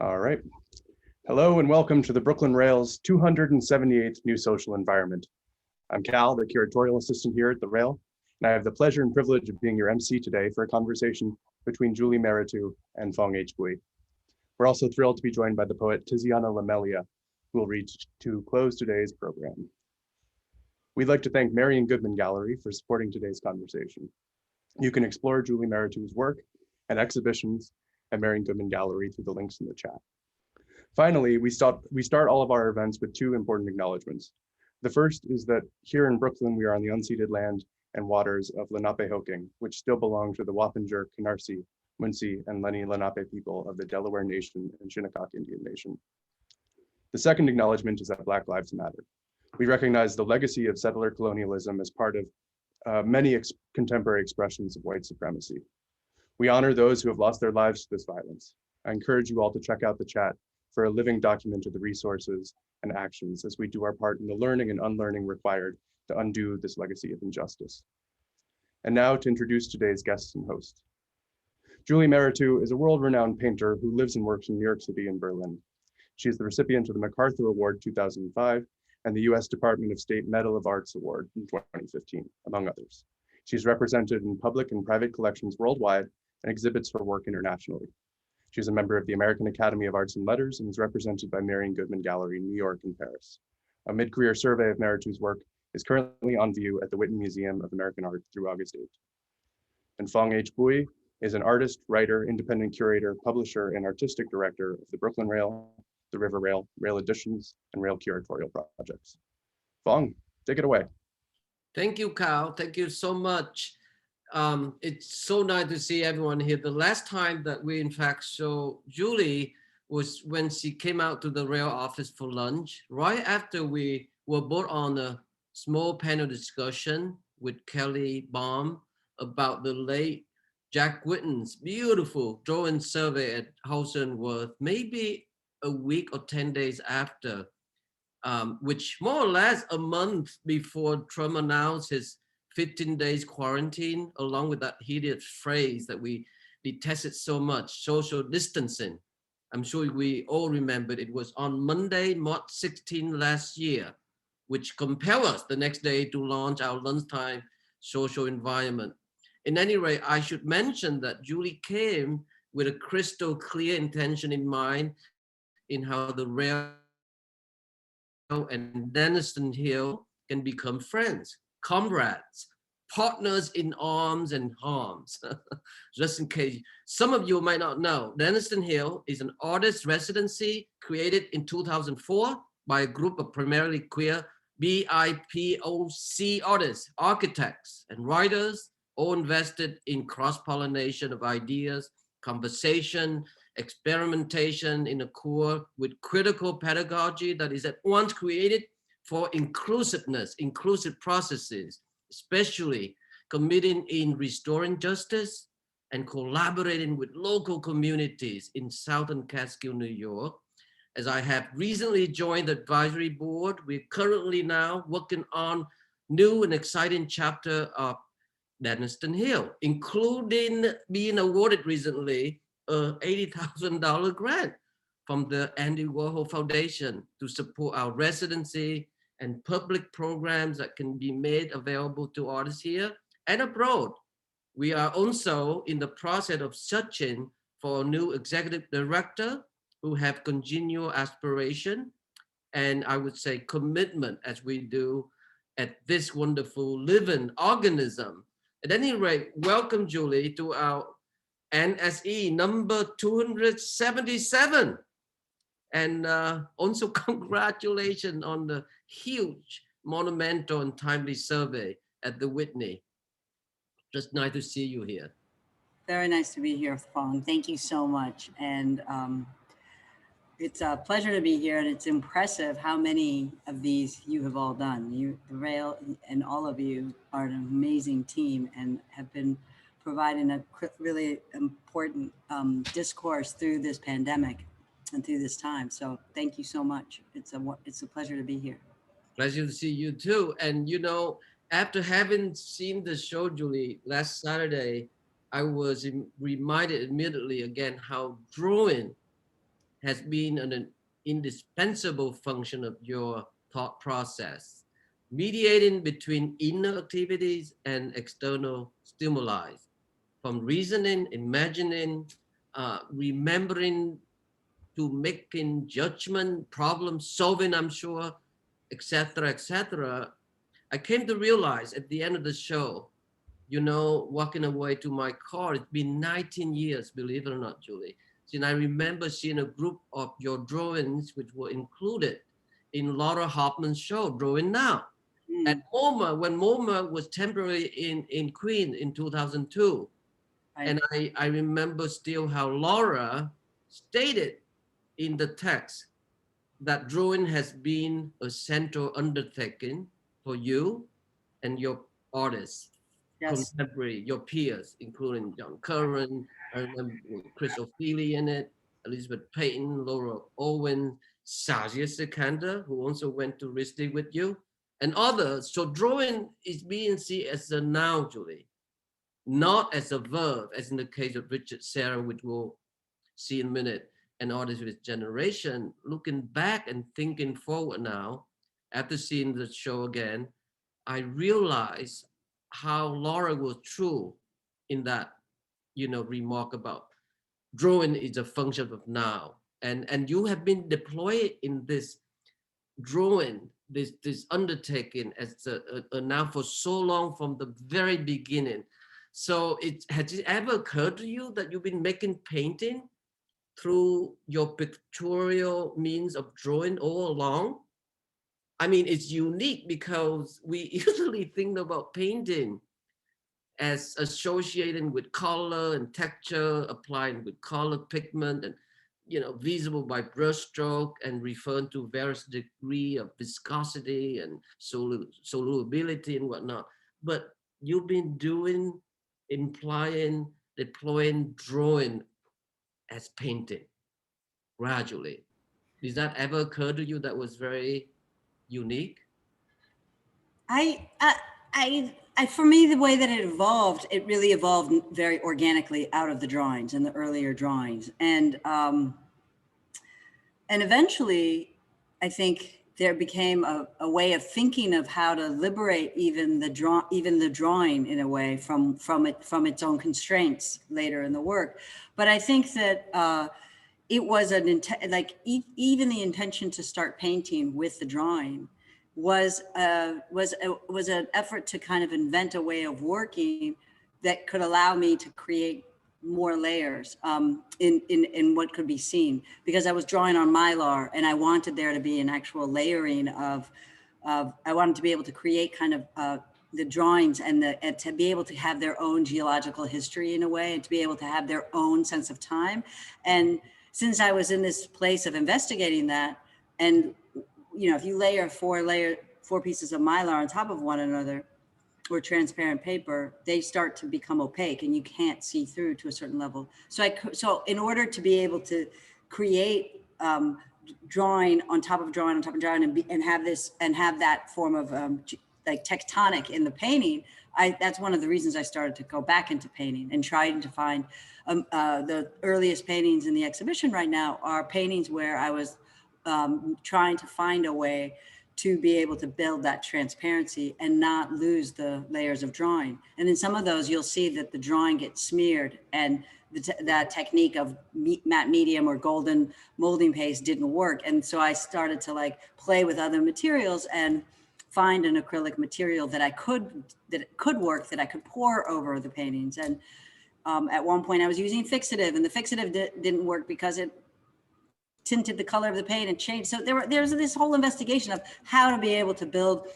All right. Hello and welcome to the Brooklyn Rail's 278th New Social Environment. I'm Cal, the curatorial assistant here at the Rail, and I have the pleasure and privilege of being your MC today for a conversation between Julie Mehretu and Phong H. We're also thrilled to be joined by the poet Tiziana Limelia, who will read to close today's program. We'd like to thank Marion Goodman Gallery for supporting today's conversation. You can explore Julie Mehretu's work and exhibitions at Marion Goodman Gallery through the links in the chat. Finally, we start all of our events with two important acknowledgements. The first is that here in Brooklyn, we are on the unceded land and waters of Lenape-Hoking, which still belong to the Wappinger, Canarsie, Munsee, and Lenni Lenape people of the Delaware Nation and Shinnecock Indian Nation. The second acknowledgement is that Black Lives Matter. We recognize the legacy of settler colonialism as part of many contemporary expressions of white supremacy. We honor those who have lost their lives to this violence. I encourage you all to check out the chat for a living document of the resources and actions as we do our part in the learning and unlearning required to undo this legacy of injustice. And now to introduce today's guest and host. Julie Mehretu is a world-renowned painter who lives and works in New York City and Berlin. She is the recipient of the MacArthur Award 2005 and the US Department of State Medal of Arts Award in 2015, among others. She's represented in public and private collections worldwide and exhibits her work internationally. She's a member of the American Academy of Arts and Letters and is represented by Marion Goodman Gallery in New York and Paris. A mid-career survey of Mehretu's work is currently on view at the Whitney Museum of American Art through August 8th. And Phong H. is an artist, writer, independent curator, publisher, and artistic director of the Brooklyn Rail, the River Rail, Rail Editions, and Rail Curatorial Projects. Phong, take it away. Thank you, Kyle. Thank you so much. It's so nice to see everyone here. The last time that we in fact saw Julie was when she came out to the Rail office for lunch, right after we were both on a small panel discussion with Kelly Baum about the late Jack Whitten's beautiful drawing survey at Hauser and Wirth, maybe a week or 10 days after, which more or less a month before Trump announced his 15 days quarantine, along with that hideous phrase that we detested so much, social distancing. I'm sure we all remember it was on Monday, March 16 last year, which compelled us the next day to launch our lunchtime social environment. In any rate, I should mention that Julie came with a crystal clear intention in mind in how the Rail and Denniston Hill can become friends, comrades, partners in arms and harms. Just in case some of you might not know, Denniston Hill is an artist residency created in 2004 by a group of primarily queer BIPOC artists, architects, and writers, all invested in cross-pollination of ideas, conversation, experimentation in a core with critical pedagogy that is at once created for inclusiveness, inclusive processes, especially committing in restoring justice and collaborating with local communities in Southern Catskill, New York. As I have recently joined the advisory board, we're currently now working on new and exciting chapter of Denniston Hill, including being awarded recently a $80,000 grant from the Andy Warhol Foundation to support our residency and public programs that can be made available to artists here and abroad. We are also in the process of searching for a new executive director who have continual aspiration and I would say commitment as we do at this wonderful living organism. At any rate, welcome Julie to our NSE number 277. And also congratulations on the huge, monumental and timely survey at the Whitney. Just nice to see you here. Very nice to be here, Phong. Thank you so much. And it's a pleasure to be here. And it's impressive how many of these you have all done. You, the Rail, and all of you are an amazing team and have been providing a really important discourse through this pandemic and through this time. So thank you so much. It's a pleasure to be here. Pleasure to see you too. And you know, after having seen the show, Julie, last Saturday, I was reminded immediately again how drawing has been an indispensable function of your thought process, mediating between inner activities and external stimuli, from reasoning, imagining, remembering, to making judgment, problem solving, I'm sure, etc., etc. I came to realize at the end of the show, you know, walking away to my car, it's been 19 years, believe it or not, Julie. And I remember seeing a group of your drawings, which were included in Laura Hoffman's show, Drawing Now. At MoMA, when MoMA was temporarily in Queen in 2002. And I remember still how Laura stated in the text that drawing has been a central undertaking for you and your artists, Yes. contemporary, your peers, including John Curran, I remember Chris O'Feely in it, Elizabeth Payton, Laura Owen, Sazia Sikandar, who also went to RISD with you, and others. So drawing is being seen as a noun, Julie, not as a verb, as in the case of Richard Serra, which we'll see in a minute, and artists with generation. Looking back and thinking forward now, after seeing the show again, I realized how Laura was true in that, you know, remark about drawing is a function of now. And you have been deployed in this drawing, this undertaking as a now for so long from the very beginning. So has it ever occurred to you that you've been making painting through your pictorial means of drawing all along? I mean, it's unique because we usually think about painting as associating with color and texture, applying with color pigment and, you know, visible by brushstroke and referring to various degree of viscosity and solubility and whatnot. But you've been doing, implying, deploying, drawing as painting gradually. Did that ever occur to you that was very unique? For me, the way that it really evolved very organically out of the drawings and the earlier drawings. And eventually, I think there became a way of thinking of how to liberate even the drawing in a way from its own constraints later in the work. But I think that it was even the intention to start painting with the drawing was an effort to kind of invent a way of working that could allow me to create more layers in what could be seen, because I was drawing on Mylar and I wanted there to be an actual layering of I wanted to be able to create kind of the drawings and to be able to have their own geological history in a way, and to be able to have their own sense of time. And since I was in this place of investigating that, and you know, if you layer four pieces of Mylar on top of one another, or transparent paper, they start to become opaque and you can't see through to a certain level. So in order to be able to create drawing on top of drawing on top of drawing and have that form of like tectonic in the painting, that's one of the reasons I started to go back into painting and trying to find the earliest paintings in the exhibition right now are paintings where I was trying to find a way to be able to build that transparency and not lose the layers of drawing. And in some of those, you'll see that the drawing gets smeared and that technique of matte medium or golden molding paste didn't work. And so I started to like play with other materials and find an acrylic material that could work, that I could pour over the paintings. And at one point I was using fixative, and the fixative didn't work because it tinted the color of the paint and changed. So there's this whole investigation of how to be able to build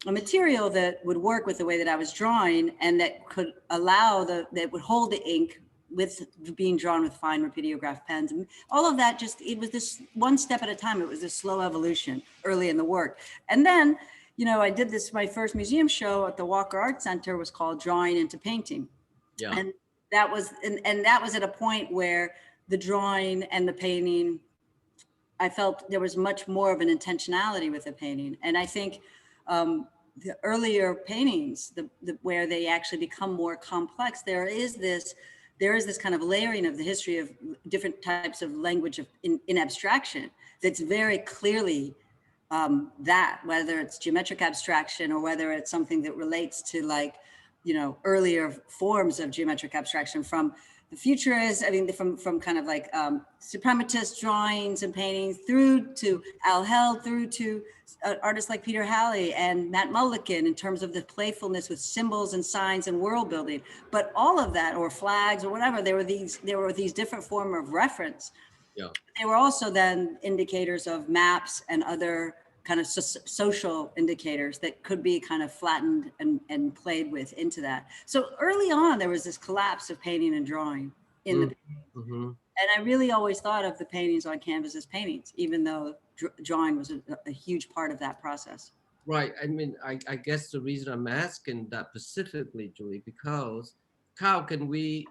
a material that would work with the way that I was drawing, and that could allow that would hold the ink with being drawn with fine rapidograph pens. And all of that it was this one step at a time. It was this slow evolution early in the work. And then, you know, I did my first museum show at the Walker Art Center was called Drawing into Painting. Yeah. And that was at a point where the drawing and the painting, I felt there was much more of an intentionality with the painting. And I think the earlier paintings, where they actually become more complex, there is there is this kind of layering of the history of different types of language in abstraction that's very clearly that, whether it's geometric abstraction or whether it's something that relates to like, you know, earlier forms of geometric abstraction from the futurists, I mean, from kind of like suprematist drawings and paintings through to Al Held, through to artists like Peter Halley and Matt Mulliken in terms of the playfulness with symbols and signs and world building. But all of that, or flags or whatever, there were these different forms of reference. Yeah. They were also then indicators of maps and other kind of social indicators that could be kind of flattened and played with into that. So early on, there was this collapse of painting and drawing in the paintings. Mm-hmm. And I really always thought of the paintings on canvas as paintings, even though drawing was a huge part of that process. Right. I mean, I guess the reason I'm asking that specifically, Julie, because Kyle, can we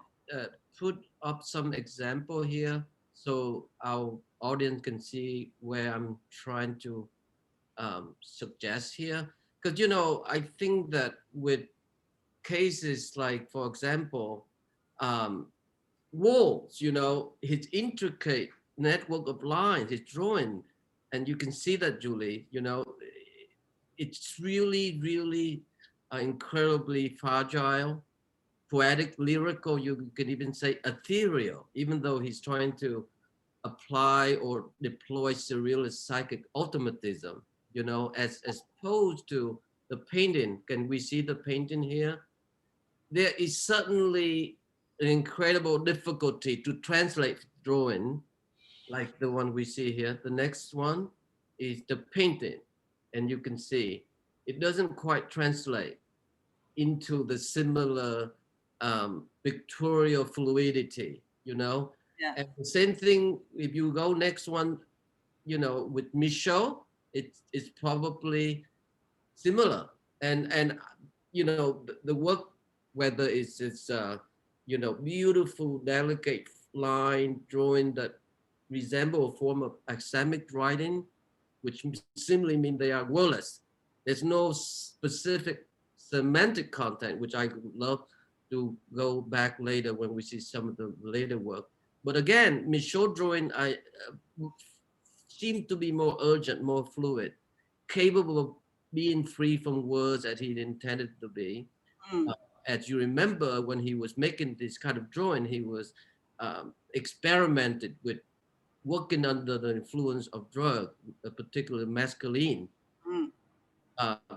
put up some example here so our audience can see where I'm trying to suggest here? Because, you know, I think that with cases like, for example, walls, you know, his intricate network of lines, his drawing, and you can see that, Julie, you know, it's really, really incredibly fragile, poetic, lyrical, you can even say ethereal, even though he's trying to apply or deploy surrealist psychic automatism, you know, as opposed to the painting. Can we see the painting here? There is certainly an incredible difficulty to translate drawing like the one we see here. The next one is the painting. And you can see it doesn't quite translate into the similar pictorial fluidity, you know? Yeah. And the same thing, if you go next one, you know, with Michaud, it's probably similar. And you know, the work, whether it's you know, beautiful, delicate line drawing that resemble a form of academic writing, which simply mean they are wordless. There's no specific semantic content, which I would love to go back later when we see some of the later work. But again, Michaud drawing seem to be more urgent, more fluid, capable of being free from words as he intended to be. As you remember, when he was making this kind of drawing, he was experimented with working under the influence of drug, particularly mescaline.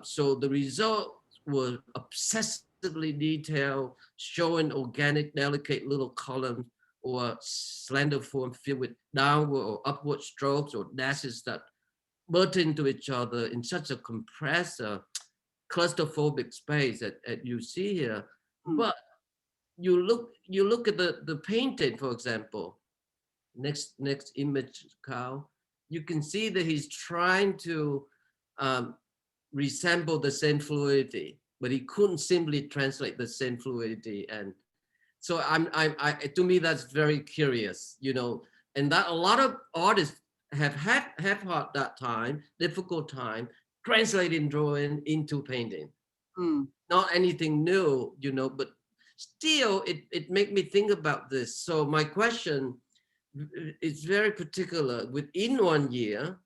So the result was obsessively detailed, showing organic, delicate little columns or slender form filled with downward or upward strokes or dashes that butt into each other in such a compressed, claustrophobic space that you see here. But you look at the painting, for example. Next image, Kyle. You can see that he's trying to resemble the same fluidity, but he couldn't simply translate the same fluidity. And so to me, that's very curious, you know, and that a lot of artists have had that time, difficult time, translating drawing into painting. Not anything new, you know, but still it made me think about this. So my question is very particular. Within 1 year,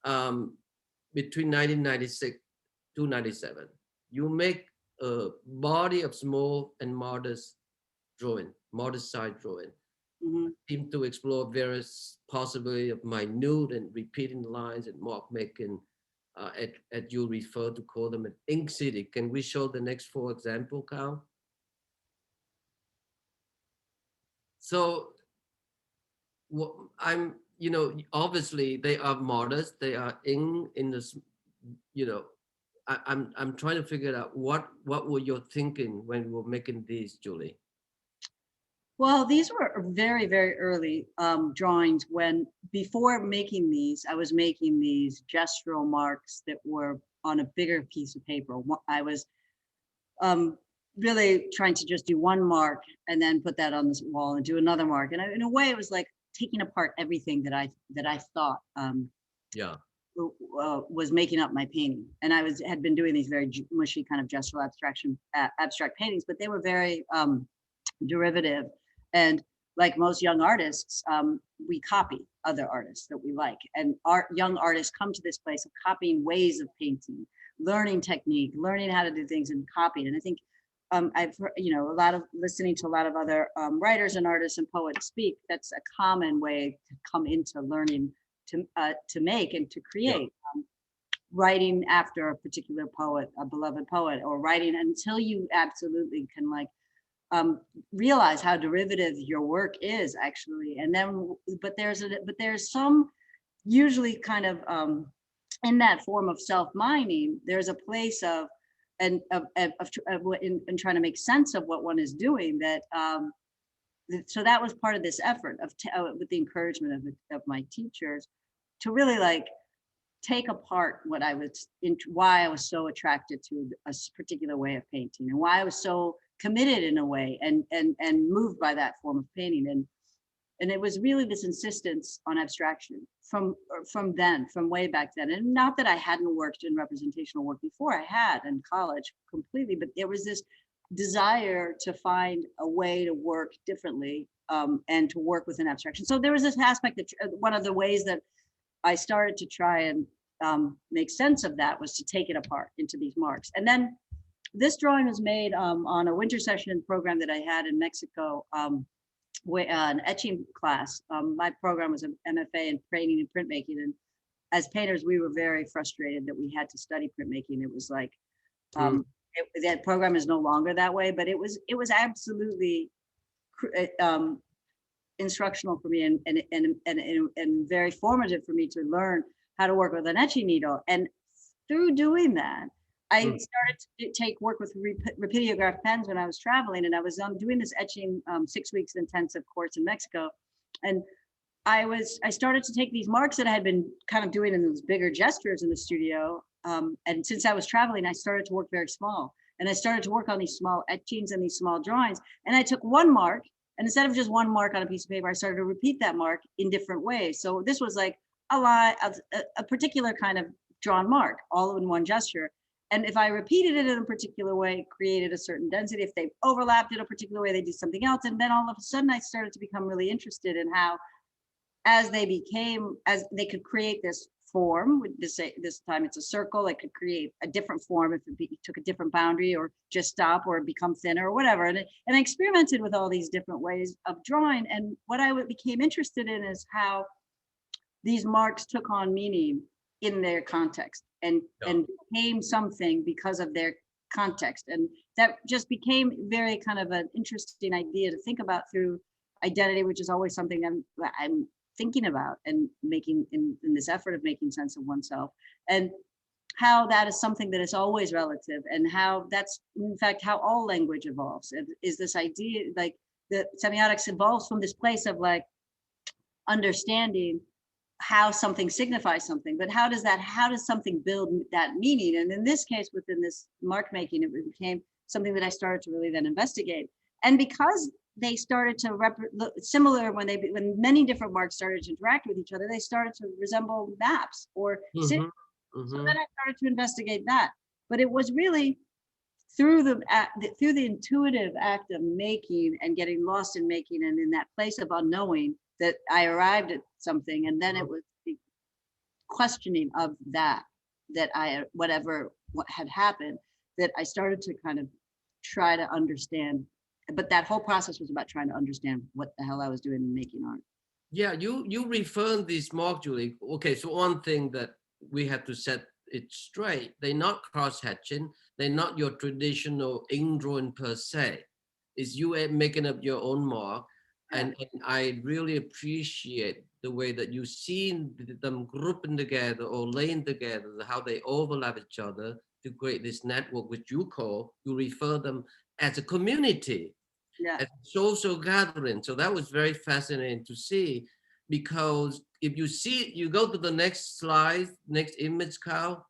between 1996 to 97, you make a body of small and modest drawing, modest size drawing. Seem to explore various possibilities of minute and repeating lines and mark making, at you refer to call them an ink city. Can we show the next 4 example, Kyle? So I'm, you know, obviously they are modest, they are in this, you know, I'm trying to figure out what were you thinking when you were making these, Julie? Well, these were very, very early drawings when, before making these, I was making these gestural marks that were on a bigger piece of paper. I was really trying to just do one mark and then put that on this wall and do another mark. And in a way, it was like taking apart everything that I thought was making up my painting. And I had been doing these very mushy kind of gestural abstract paintings, but they were very derivative And like most young artists, we copy other artists that we like. And young artists come to this place of copying ways of painting, learning technique, learning how to do things and copying. And I think I've heard, listening to a lot of other writers and artists and poets speak, that's a common way to come into learning to make and to create. Writing after a particular poet, a beloved poet, or writing until you absolutely can realize how derivative your work is actually. And then, but there's some usually kind of in that form of self-mining, there's a place of in trying to make sense of what one is doing. That so that was part of this effort of with the encouragement of my teachers to really take apart what I was why I was so attracted to a particular way of painting and why I was so committed in a way and moved by that form of painting. And it was really this insistence on abstraction from way back then. And not that I hadn't worked in representational work before, I had in college completely, but there was this desire to find a way to work differently and to work with an abstraction. So there was this aspect that one of the ways that I started to try and make sense of that was to take it apart into these marks. And then this drawing was made on a winter session program that I had in Mexico, an etching class. My program was an MFA in painting and printmaking. And as painters, we were very frustrated that we had to study printmaking. It was like, that program is no longer that way, but it was absolutely instructional for me and very formative for me to learn how to work with an etching needle. And through doing that, I started to work with rapidograph pens when I was traveling, and I was doing this etching 6 weeks intensive course in Mexico. And I started to take these marks that I had been kind of doing in those bigger gestures in the studio. And since I was traveling, I started to work very small. And I started to work on these small etchings and these small drawings. And I took one mark, and instead of just one mark on a piece of paper, I started to repeat that mark in different ways. So this was like a particular kind of drawn mark, all in one gesture. And if I repeated it in a particular way, created a certain density. If they overlapped in a particular way, they do something else. And then all of a sudden, I started to become really interested in how, as they could create this form, this time it's a circle, it could create a different form if it took a different boundary or just stop or become thinner or whatever. And I experimented with all these different ways of drawing. And what I became interested in is how these marks took on meaning in their context and became something because of their context. And that just became very kind of an interesting idea to think about through identity, which is always something I'm thinking about and making in this effort of making sense of oneself, and how that is something that is always relative, and how that's in fact how all language evolves. Is this idea like the semiotics evolves from this place of like understanding how something signifies something, but how does something build that meaning? And in this case, within this mark making, it became something that I started to really then investigate. And because they started to similar when many different marks started to interact with each other, they started to resemble maps or So then I started to investigate that. But it was really through the intuitive act of making and getting lost in making and in that place of unknowing that I arrived at something. And then it was the questioning of what had happened, that I started to kind of try to understand. But that whole process was about trying to understand what the hell I was doing in making art. Yeah, you refer this mark, Julie. Okay, so one thing that we have to set it straight, they're not cross-hatching, they're not your traditional ink drawing per se. It's you making up your own mark. And I really appreciate the way that you see them grouping together or laying together, how they overlap each other to create this network, which you refer them as a community, as a social gathering. So that was very fascinating to see, because if you go to the next slide, next image, Kyle,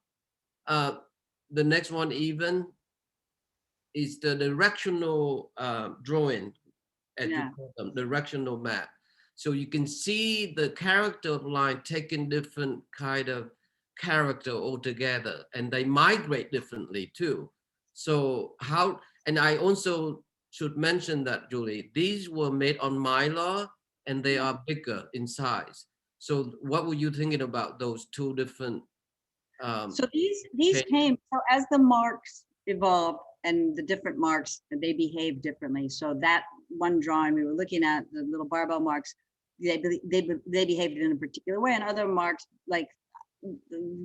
the next one even is the directional drawing, as you call them, directional map. So you can see the character of line taking different kind of character altogether, and they migrate differently too. So and I also should mention that, Julie, these were made on Mylar and they are bigger in size. So what were you thinking about those two different? So these came, so as the marks evolved and the different marks, they behave differently. So that one drawing we were looking at, the little barbell marks, they behaved in a particular way, and other marks like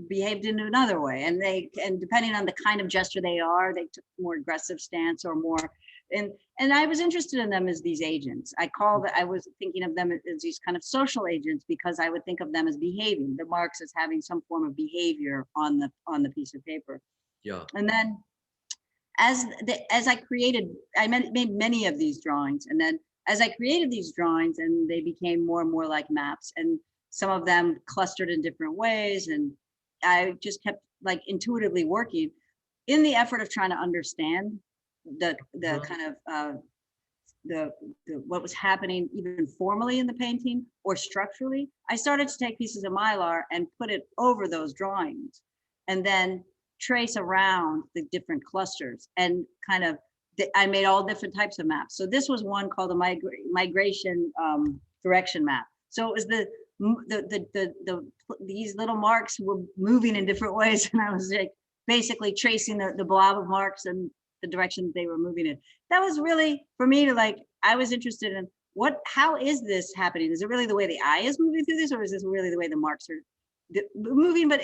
behaved in another way. And depending on the kind of gesture they are, they took more aggressive stance or more. And I was interested in them as these agents. I was thinking of them as these kind of social agents because I would think of them as behaving, the marks as having some form of behavior on the piece of paper. Yeah. And then as I created, I made many of these drawings. And then as I created these drawings, and they became more and more like maps, and some of them clustered in different ways. And I just kept like intuitively working in the effort of trying to understand the kind of what was happening even formally in the painting or structurally. I started to take pieces of Mylar and put it over those drawings and then trace around the different clusters and kind of I made all different types of maps. So this was one called a migration direction map. So it was these little marks were moving in different ways, and I was like basically tracing the blob of marks and the direction they were moving in. That was really for me to like, I was interested in how is this happening? Is it really the way the eye is moving through this, or is this really the way the marks are moving? But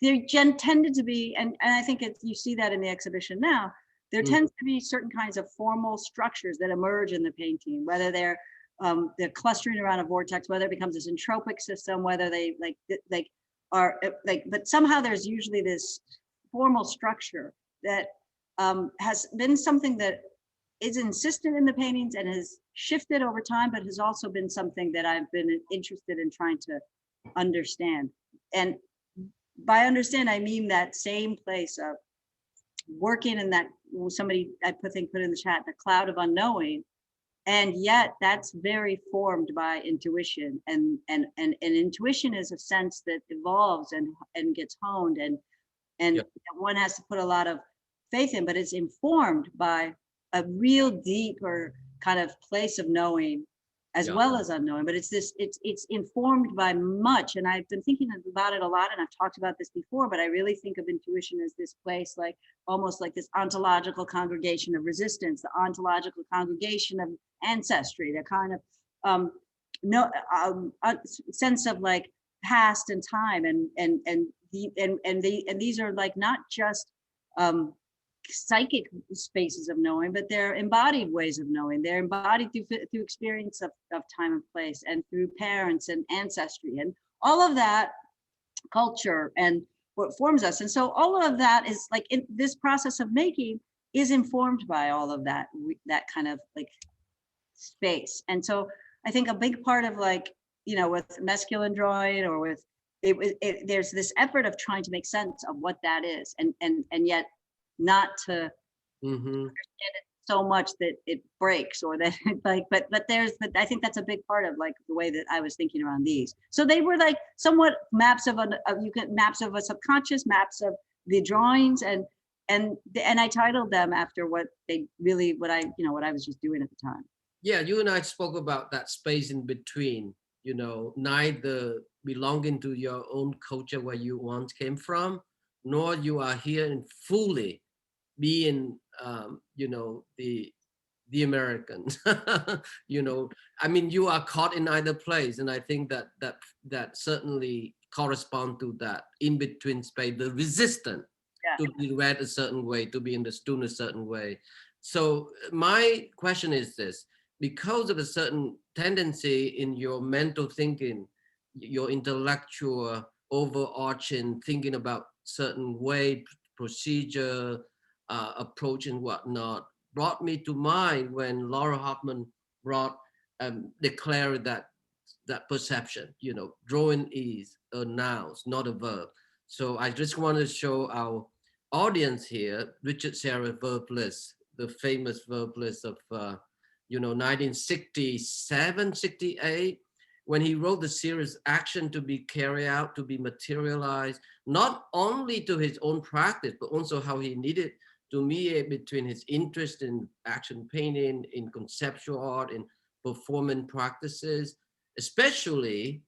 there tended to be, and I think you see that in the exhibition now, there tends to be certain kinds of formal structures that emerge in the painting, whether they're clustering around a vortex, whether it becomes this entropic system, whether they but somehow there's usually this formal structure that has been something that is insistent in the paintings and has shifted over time, but has also been something that I've been interested in trying to understand. And by understand, I mean that same place of working in that, somebody I put in the chat, the cloud of unknowing. And yet that's very formed by intuition, and intuition is a sense that evolves and gets honed, and one has to put a lot of faith in, but it's informed by a real deeper kind of place of knowing as well as unknowing. But it's informed by much, and I've been thinking about it a lot, and I've talked about this before, but I really think of intuition as this place, like almost like this ontological congregation of resistance, the ontological congregation of ancestry, the kind of sense of like past and time, and these are like not just psychic spaces of knowing, but they're embodied ways of knowing. They're embodied through experience of time and place, and through parents and ancestry and all of that culture and what forms us. And so all of that is like in this process of making is informed by all of that kind of like space. And so I think a big part of like, with masculine drawing or with there's this effort of trying to make sense of what that is, and yet not to understand it so much that it breaks, or that but I think that's a big part of like the way that I was thinking around these. So they were like somewhat maps of maps of a subconscious, maps of the drawings, and I titled them after what I was just doing at the time. Yeah, you and I spoke about that space in between, neither belonging to your own culture where you once came from, nor you are here and fully being, the American. I mean, you are caught in either place, and I think that certainly correspond to that in between space, the resistance to be read a certain way, to be understood a certain way. So my question is this: because of a certain tendency in your mental thinking, your intellectual overarching thinking about certain way, procedure, approach and whatnot, brought me to mind when Laura Hoffman declared that perception, drawing is a noun, not a verb. So I just want to show our audience here Richard Serra's verb list, the famous verb list of 1967, 68, when he wrote the series action to be carried out, to be materialized, not only to his own practice, but also how he needed delineate between his interest in action painting, in conceptual art, in performance practices, especially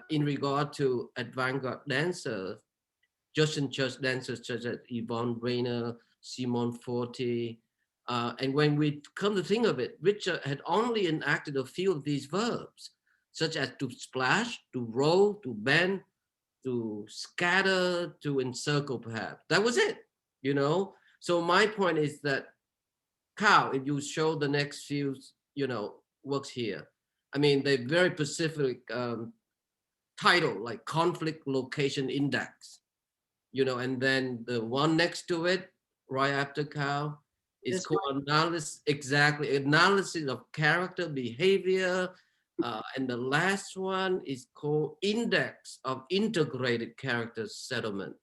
in regard to avant-garde dancers, Justin Church dancers such as Yvonne Rainer, Simone Forti. And when we come to think of it, Richard had only enacted a few of these verbs, such as to splash, to roll, to bend, to scatter, to encircle, perhaps. That was it, you know? So my point is that, Kyle, if you show the next few, works here, I mean, they're very specific title, like conflict location index, and then the one next to it, right after Kyle, is called analysis, exactly, analysis of character behavior. And the last one is called index of integrated character settlement.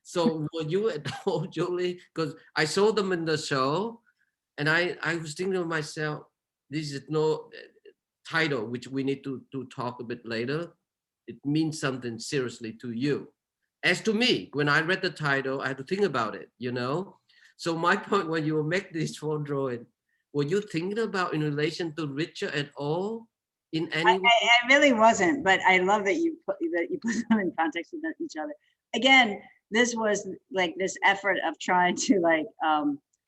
So were you at all, Julie? Because I saw them in the show, and I was thinking to myself, this is no title, which we need to talk a bit later. It means something seriously to you. As to me, when I read the title, I had to think about it, So my point, when you make this four drawing, were you thinking about in relation to Richard at all? In any way? I really wasn't, but I love that you put them in context with each other. Again, this was like this effort of trying to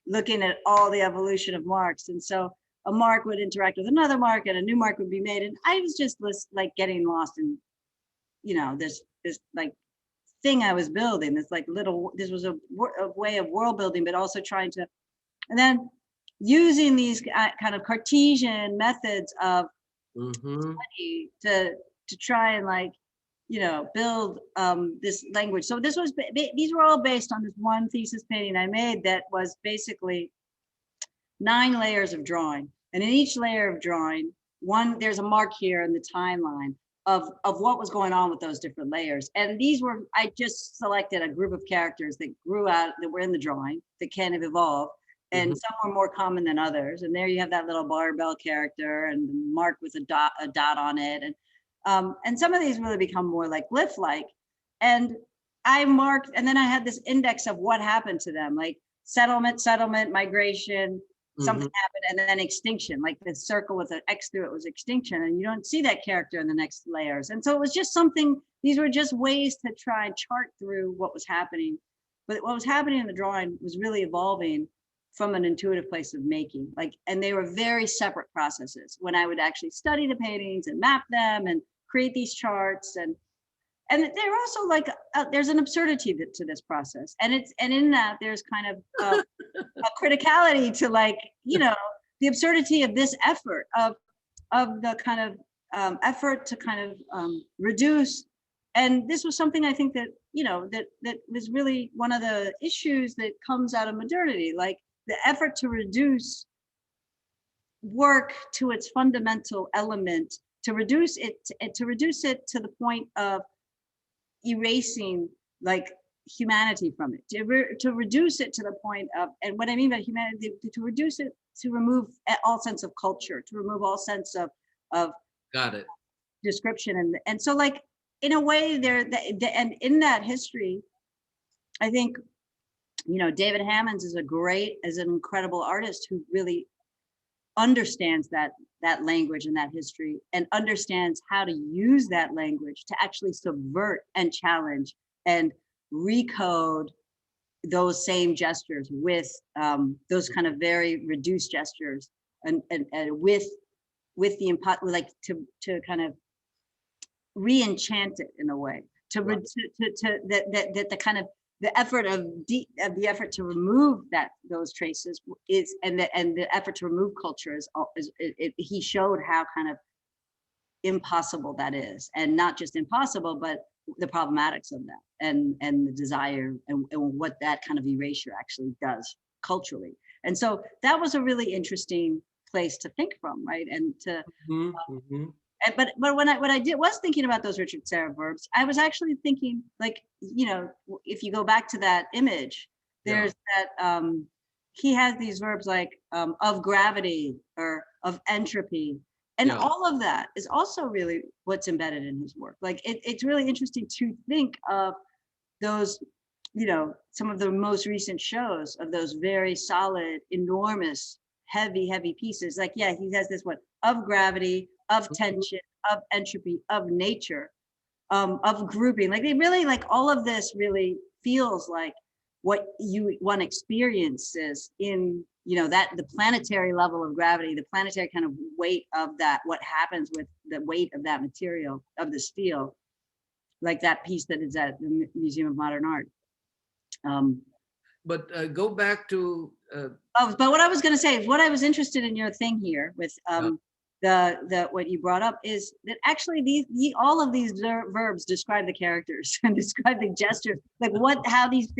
looking at all the evolution of marks. And so a mark would interact with another mark and a new mark would be made. And I was just like getting lost in, this like thing I was building, this was a way of world building, but also trying to, and then using these kind of Cartesian methods of study to try and build this language. So these were all based on this one thesis painting I made that was basically 9 layers of drawing. And in each layer of drawing, there's a mark here in the timeline of what was going on with those different layers. And I just selected a group of characters that grew out, that were in the drawing, that kind of evolved. And some were more common than others. And there you have that little barbell character and the mark with a dot on it. And some of these really become more like glyph-like. And I marked, and then I had this index of what happened to them, like settlement, migration, something happened, and then extinction, like the circle with an X through it was extinction. And you don't see that character in the next layers. And so it was just these were just ways to try and chart through what was happening. But what was happening in the drawing was really evolving from an intuitive place of making, and they were very separate processes. When I would actually study the paintings and map them and create these charts, and they're also there's an absurdity to this process, and in that there's kind of a criticality to the absurdity of this effort of the kind of effort to kind of reduce. And this was something I think that that was really one of the issues that comes out of modernity, like the effort to reduce work to its fundamental element, to reduce it to the point of erasing humanity from it, to reduce it to the point of, and what I mean by humanity, to reduce it, to remove all sense of culture, to remove all sense of got it, description. And so in a way and in that history, I think David Hammonds is an incredible artist who really understands that language and that history, and understands how to use that language to actually subvert and challenge and recode those same gestures with those kind of very reduced gestures, and with the to kind of re-enchant it in a way, that the kind of the effort to remove those traces is, and the effort to remove culture he showed how kind of impossible that is, and not just impossible, but the problematics of that, and the desire, and what that kind of erasure actually does culturally. And so that was a really interesting place to think from, right? And to but what I did was thinking about those Richard Serra verbs. I was actually thinking, if you go back to that image, there's that he has these verbs of gravity or of entropy, and all of that is also really what's embedded in his work. It's really interesting to think of those you know, some of the most recent shows of those very solid, enormous, heavy pieces. Like, yeah, he has this one of gravity, of tension, of entropy, of nature, of grouping. Like they really, like all of this really feels like what one experiences in, you know, that the planetary level of gravity, the planetary kind of weight of that, what happens with the weight of that material, of the steel, like that piece that is at the Museum of Modern Art. But go back to. But what I was going to say is what I was interested in your thing here with the what you brought up is that actually all of these verbs describe the characters and describe the gestures, like how these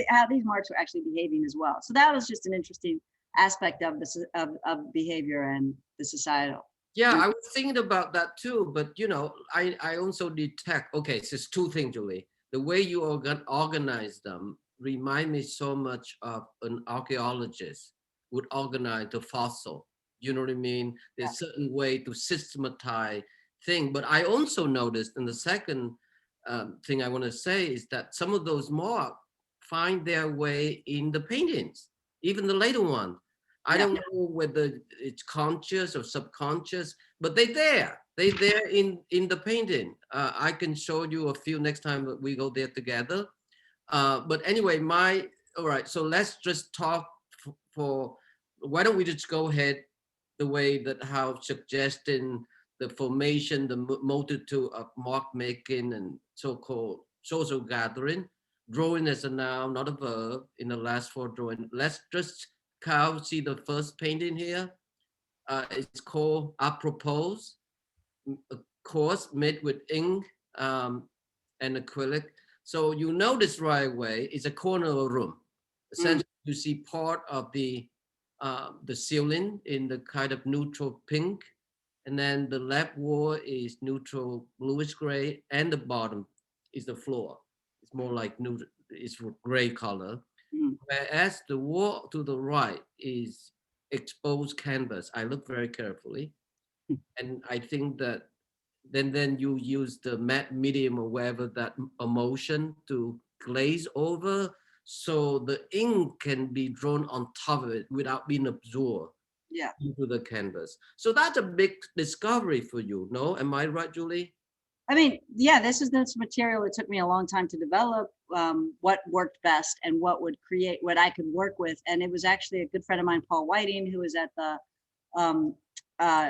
marks are actually behaving as well. So that was just an interesting aspect of this of behavior and the societal. Yeah, I was thinking about that too, but you know, I also detect, okay, so it's two things, Julie. The way you organize them remind me so much of an archaeologist would organize the fossil. You know what I mean? There's a certain way to systematize things. But I also noticed, and the second thing I want to say is that some of those marks find their way in the paintings, even the later one. I don't know whether it's conscious or subconscious, but they're there. They're there in the painting. I can show you a few next time that we go there together. But anyway, all right, so let's just talk for, why don't we just go ahead the way that how suggesting the formation, the multitude of mark making and so-called social gathering, drawing as a noun, not a verb in the last four drawing. Let's just see the first painting here. It's called Apropos, a course made with ink and acrylic. So you notice right away, it's a corner of a room. Essentially, you see part of the ceiling in the kind of neutral pink, and then the left wall is neutral bluish gray, and the bottom is the floor. It's more like neutral, it's gray color. Whereas the wall to the right is exposed canvas. I look very carefully, and I think that then you use the matte medium or whatever, that emulsion to glaze over, so the ink can be drawn on top of it without being absorbed into the canvas. So that's a big discovery for you, no? Am I right, Julie? I mean, yeah, this material. It took me a long time to develop what worked best and what would create what I could work with. And it was actually a good friend of mine, Paul Whiting, who was at the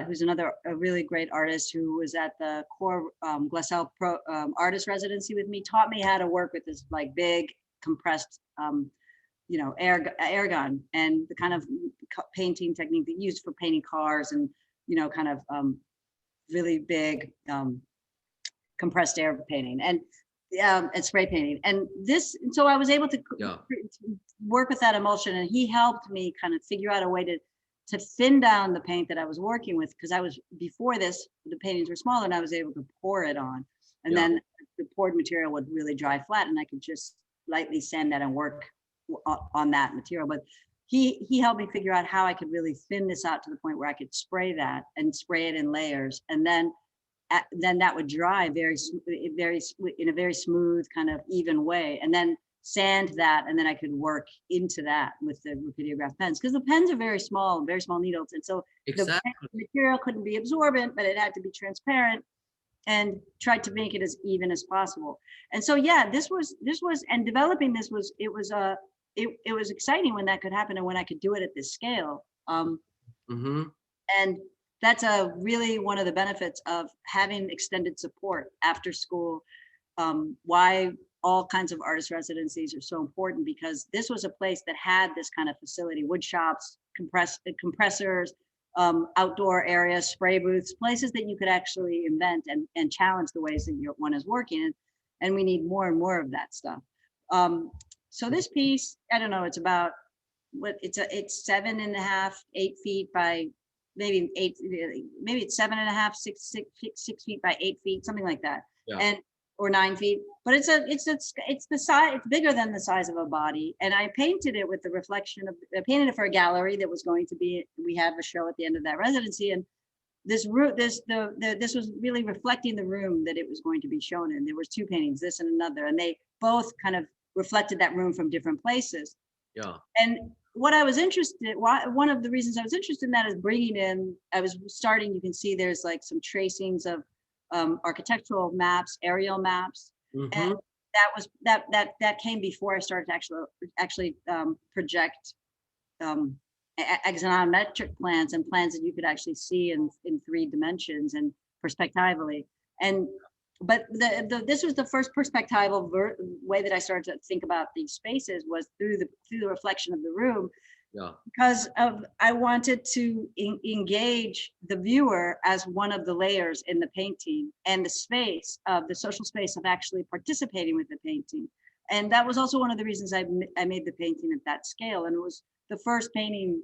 who's a really great artist who was at the core Glassell artist residency with me, taught me how to work with this like big compressed, you know, air gun, and the kind of painting technique that used for painting cars, and, you know, kind of really big compressed air painting and spray painting. And so I was able to work with that emulsion, and he helped me kind of figure out a way to thin down the paint that I was working with, because before this, the paintings were smaller, and I was able to pour it on, and then the poured material would really dry flat, and I could just lightly sand that and work on that material. But he helped me figure out how I could really thin this out to the point where I could spray that and spray it in layers, and then that would dry in a very smooth, kind of even way, and then sand that, and then I could work into that with the rapidograph pens, because the pens are very small needles, and so the material couldn't be absorbent, but it had to be transparent, and tried to make it as even as possible. And so this was and developing this was it was exciting when that could happen, and when I could do it at this scale. And that's really one of the benefits of having extended support after school. Why all kinds of artist residencies are so important, because this was a place that had this kind of facility, wood shops, compressors, outdoor areas, spray booths, places that you could actually invent and challenge the ways that one is working. And we need more and more of that stuff. So this piece, I don't know, it's about it's 7.5, 8 feet by maybe 8, maybe it's 7.5, 6 feet by 8 feet, something like that. And or 9 feet, but it's the size, it's bigger than the size of a body. And I painted it with the reflection of, I painted it for a gallery that was going to be, we have a show at the end of that residency. And this was really reflecting the room that it was going to be shown in. There was 2 paintings, this and another, and they both kind of reflected that room from different places. Yeah. And what I was interested, one of the reasons I was interested in that is bringing in, I was starting, you can see there's like some tracings of architectural maps, aerial maps. And that came before I started to actually project axonometric plans and plans that you could actually see in 3 dimensions and perspectively. But this was the first perspectival way that I started to think about these spaces, was through the reflection of the room. Yeah. Because I wanted to engage the viewer as one of the layers in the painting, and the space of the social space of actually participating with the painting. And that was also one of the reasons I made the painting at that scale. And it was the first painting,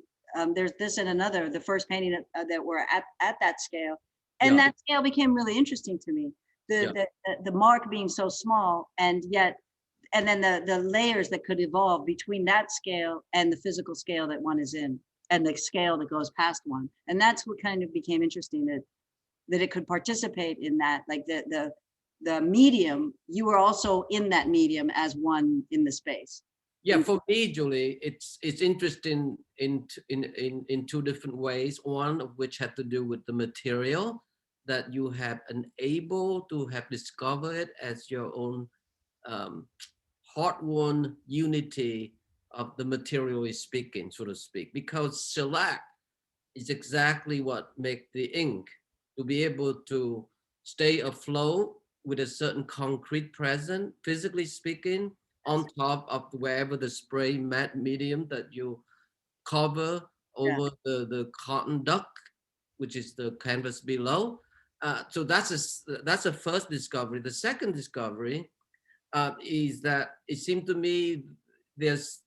there's this and another, the first painting that were at that scale. And that scale became really interesting to me. The mark being so small, and then the layers that could evolve between that scale and the physical scale that one is in, and the scale that goes past one. And that's what kind of became interesting, that it could participate in that, like the medium, you were also in that medium as one in the space. Yeah, for me, Julie, it's interesting in 2 different ways. One of which had to do with the material that you have enabled to have discovered as your own heart-won unity of the material is speaking, so to speak, because shellac is exactly what makes the ink to be able to stay afloat with a certain concrete present, physically speaking, on top of wherever the spray matte medium that you cover over the cotton duck, which is the canvas below. So that's a first discovery. The second discovery is that it seemed to me there's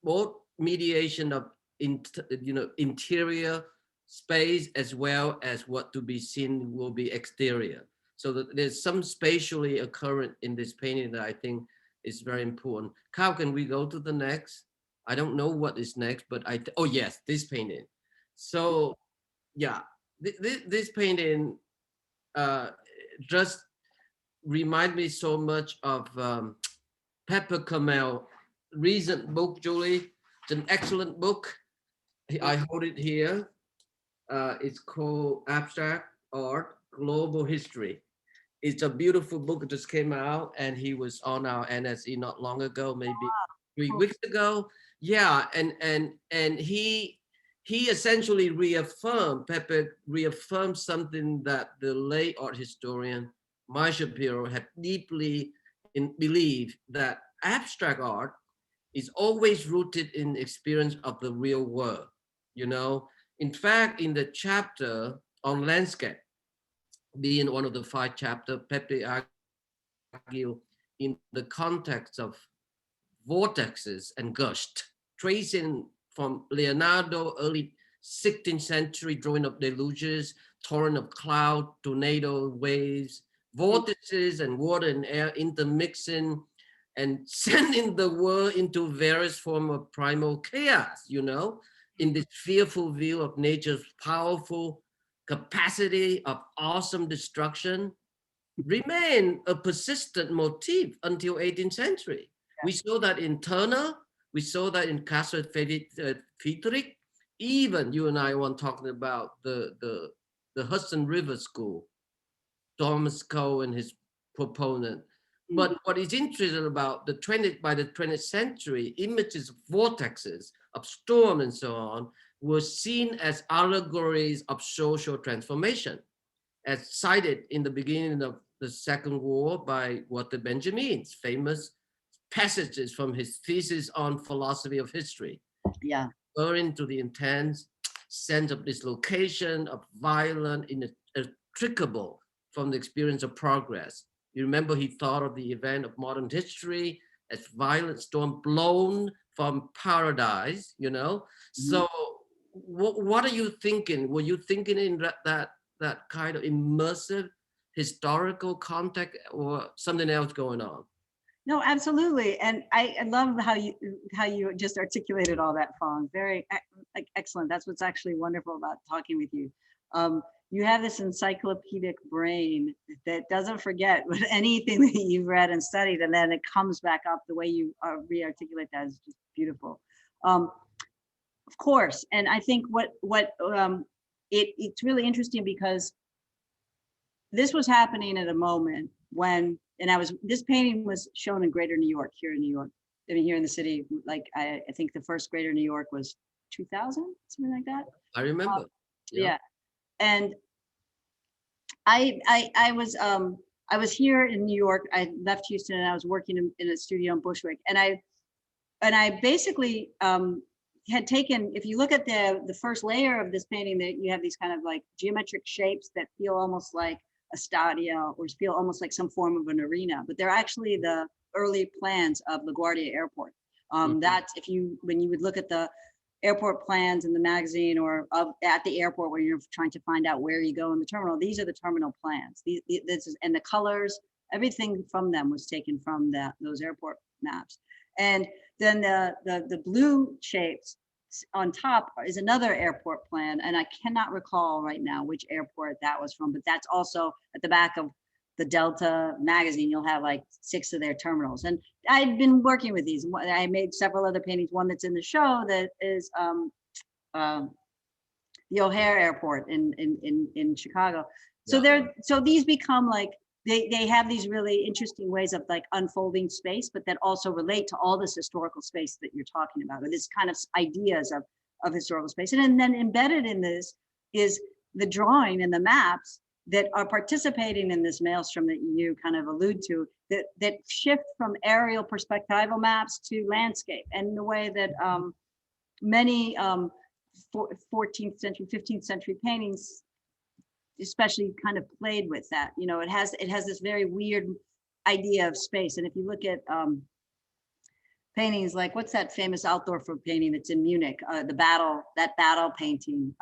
both mediation of interior space as well as what to be seen will be exterior. So that there's some spatially occurrent in this painting that I think is very important. How can we go to the next? I don't know what is next, but oh yes, this painting. So yeah, this painting just remind me so much of Pepper Camel's recent book, Julie. It's an excellent book. I hold it here. It's called Abstract Art, Global History. It's a beautiful book. It just came out, and he was on our NSE not long ago, maybe 3 weeks ago. Yeah, and he essentially Pepper reaffirmed something that the late art historian Mike Shapiro had deeply believed, that abstract art is always rooted in experience of the real world. In fact, in the chapter on landscape, being one of the 5 chapters, Pepe argued in the context of vortexes and gust, tracing from Leonardo early 16th century drawing of deluges, torrent of cloud, tornado waves, vortices and water and air intermixing and sending the world into various forms of primal chaos, in this fearful view of nature's powerful capacity of awesome destruction, remain a persistent motif until 18th century. We saw that in Turner, we saw that in Castle Friedrich. Even you and I were talking about the Hudson River School, Thomas Cole and his proponent. But what is interesting about by the 20th century, images of vortexes, of storm and so on, were seen as allegories of social transformation, as cited in the beginning of the Second War by Walter Benjamin's famous passages from his thesis on philosophy of history. Yeah. Referring to the intense sense of dislocation, of violence, inextricable from the experience of progress. You remember he thought of the event of modern history as violent storm blown from paradise, So what are you thinking? Were you thinking in that kind of immersive historical context, or something else going on? No, absolutely. And I love how you just articulated all that, Phong. Very excellent. That's what's actually wonderful about talking with you. you have this encyclopedic brain that doesn't forget what anything that you've read and studied, and then it comes back up. The way you re-articulate that is just beautiful. Of course, and I think it's really interesting because this was happening at a moment when, this painting was shown in Greater New York, here in New York. I mean, here in the city, like I think the first Greater New York was 2000, something like that. I remember. Yeah. And I was here in New York. I left Houston and I was working in a studio in Bushwick. And I basically had taken, if you look at the first layer of this painting, that you have these kind of like geometric shapes that feel almost like a stadia or feel almost like some form of an arena, but they're actually the early plans of LaGuardia Airport. That's when you would look at the airport plans in the magazine or at the airport where you're trying to find out where you go in the terminal, these are the terminal plans. And the colors, everything from them was taken from those airport maps. And then the blue shapes on top is another airport plan, and I cannot recall right now which airport that was from, but that's also at the back of the Delta magazine. You'll have like 6 of their terminals, and I'd been working with these. I made several other paintings. One that's in the show that is the O'Hare Airport in Chicago. So so these become like they have these really interesting ways of like unfolding space, but that also relate to all this historical space that you're talking about, or this kind of ideas of historical space. And then embedded in this is the drawing and the maps that are participating in this maelstrom that you kind of allude to, that shift from aerial perspectival maps to landscape, and the way that many 14th century, 15th century paintings especially kind of played with that. You know, it has this very weird idea of space. And if you look at paintings like, what's that famous Altdorfer painting that's in Munich, that battle painting,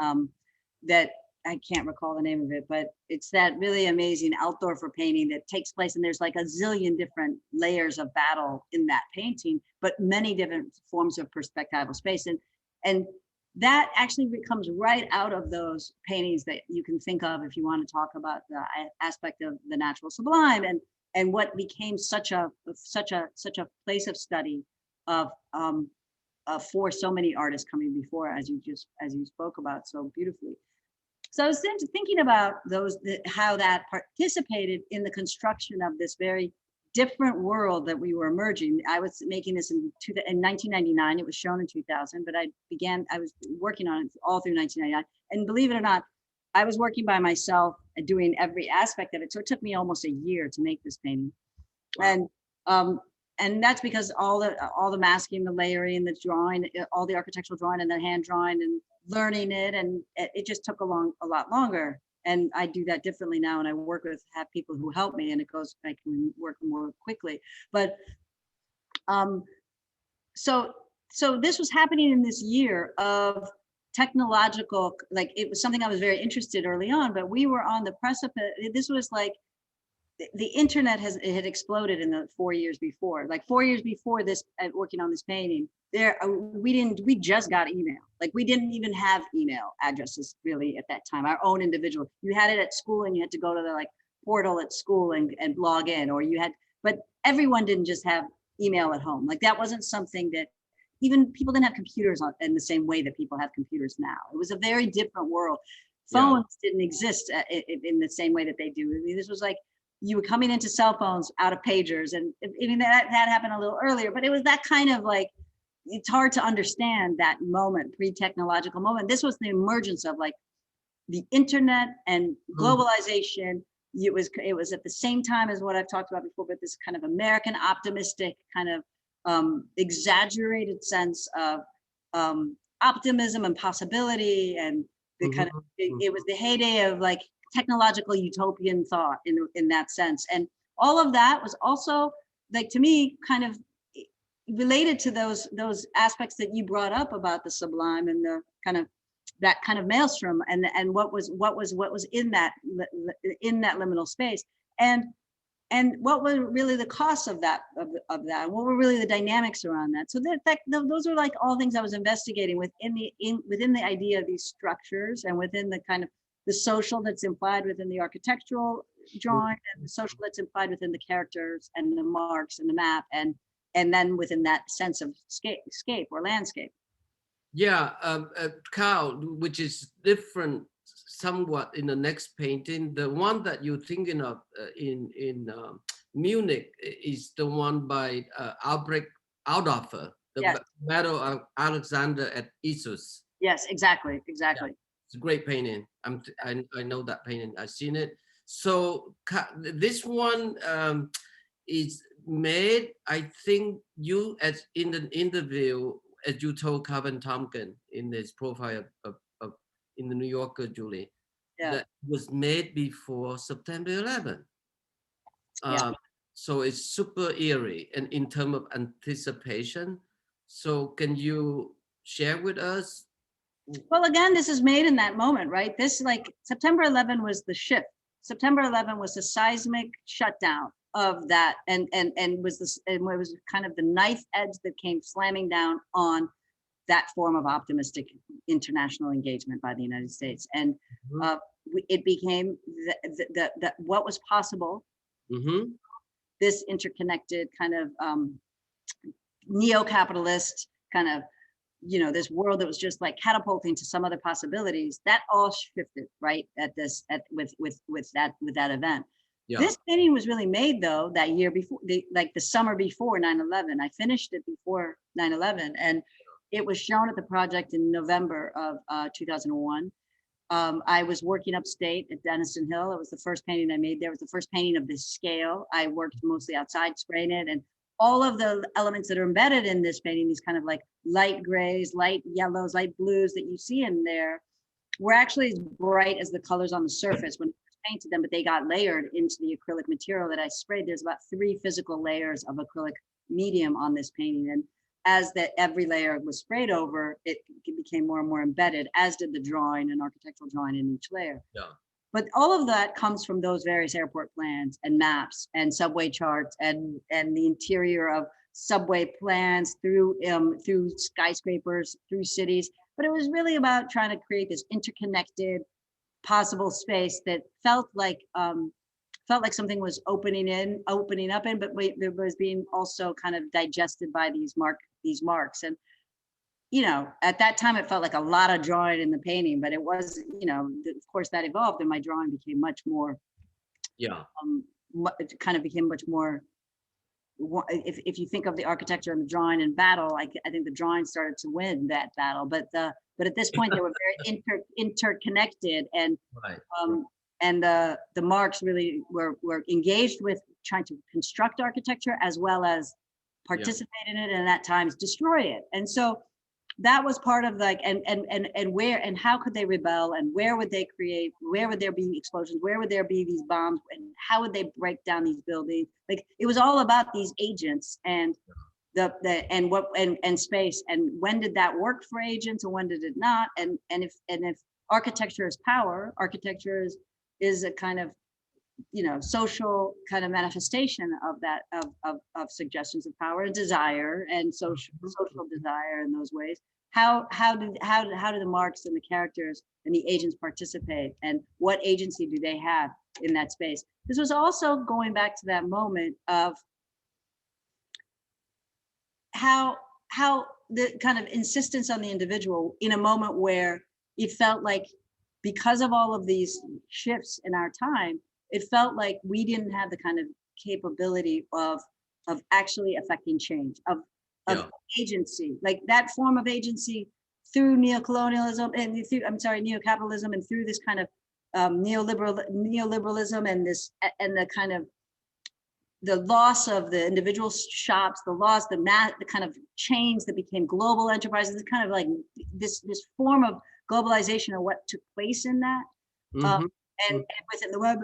that I can't recall the name of it, but it's that really amazing Altdorfer painting that takes place, and there's like a zillion different layers of battle in that painting, but many different forms of perspectival space. And that actually comes right out of those paintings that you can think of if you want to talk about the aspect of the natural sublime, and what became such a place of study of for so many artists coming before, as you spoke about so beautifully. So I was thinking about how that participated in the construction of this very different world that we were emerging. I was making this in 1999. It was shown in 2000, but I was working on it all through 1999. And believe it or not, I was working by myself and doing every aspect of it. So it took me almost a year to make this painting. Wow. And that's because all the masking, the layering, the drawing, all the architectural drawing and the hand drawing and learning it, and it just took a lot longer. And I do that differently now, and I have people who help me, and I can work more quickly. But so this was happening in this year of technological, like it was something I was very interested early on, but we were on the precipice. This was like the internet had exploded in the 4 years before. Like 4 years before this, working on this painting, we just got email. Like we didn't even have email addresses really at that time, our own individual. You had it at school, and you had to go to the like portal at school and log in, but everyone didn't just have email at home. Like that wasn't something that even people didn't have computers in the same way that people have computers now. It was a very different world. Phones didn't exist in the same way that they do. I mean, this was like, you were coming into cell phones out of pagers, and I mean that happened a little earlier, but it was that kind of like, it's hard to understand that moment, pre-technological moment. This was the emergence of like the internet and globalization. It was at the same time as what I've talked about before, but this kind of American optimistic kind of exaggerated sense of optimism and possibility, and the kind of it was the heyday of like technological utopian thought in that sense. And all of that was also, like, to me, kind of related to those aspects that you brought up about the sublime and the that kind of maelstrom, and what was in that liminal space, and what were really the costs of that, and what were really the dynamics around that. So those are like all things I was investigating within the idea of these structures, and within the kind of the social that's implied within the architectural drawing, and the social that's implied within the characters and the marks and the map, and then within that sense of scape or landscape. Yeah, Carl, which is different somewhat in the next painting. The one that you're thinking of in Munich is the one by Albrecht Aldorfer, the Yes. Battle of Alexander at Issus. Yes, exactly. Yeah, it's a great painting. I know that painting. I've seen it. So this one is made. I think you, as in the interview, as you told Calvin Tompkins in his profile of in the New Yorker, Julie, that was made before September 11th. So it's super eerie, and in terms of anticipation. So can you share with us? Well, again, this is made in that moment, right? This, like, September 11 was the shift. September 11 was the seismic shutdown of that, and was this, and it was kind of the knife edge that came slamming down on that form of optimistic international engagement by the United States, and it became the what was possible. This interconnected kind of neo-capitalist kind of, you know, this world that was just like catapulting to some other possibilities, that all shifted right with that event. Yeah. This painting was really made though that year before, the summer before 9/11. I finished it before 9/11, and it was shown at the project in November of 2001. I was working upstate at Denison Hill. It was the first painting I made there. It was the first painting of this scale. I worked mostly outside spraying it, and all of the elements that are embedded in this painting, these kind of like light grays, light yellows, light blues that you see in there, were actually as bright as the colors on the surface when I painted them, but they got layered into the acrylic material that I sprayed. There's about 3 physical layers of acrylic medium on this painting, and as every layer was sprayed over, it became more and more embedded, as did the drawing and architectural drawing in each layer. Yeah. But all of that comes from those various airport plans and maps and subway charts and the interior of subway plans through skyscrapers, through cities. But it was really about trying to create this interconnected possible space that felt like something was opening up in, but it was being also kind of digested by these marks. And, you know, at that time, it felt like a lot of drawing in the painting, but it was, you know, of course that evolved, and my drawing became much more, it kind of became much more, if you think of the architecture and the drawing and battle, I think the drawing started to win that battle, but at this point they were very interconnected, and and the marks really were engaged with trying to construct architecture as well as participate in it, and at times destroy it. And so that was part of like, and where and how could they rebel, and where would they create, where would there be explosions, where would there be these bombs, and how would they break down these buildings? Like, it was all about these agents and and space, and when did that work for agents and when did it not? And if architecture is power, architecture is a kind of, you know, social kind of manifestation of that, of suggestions of power and desire, and social desire in those ways. How do the marks and the characters and the agents participate, and what agency do they have in that space? This was also going back to that moment of how the kind of insistence on the individual in a moment where it felt like, because of all of these shifts in our time, it felt like we didn't have the kind of capability of actually affecting change, of agency, like that form of agency through neocolonialism and through, neocapitalism, and through this kind of neoliberalism and the kind of the loss of the individual shops, the kind of chains that became global enterprises, this kind of like this form of globalization of what took place in that. And within the web,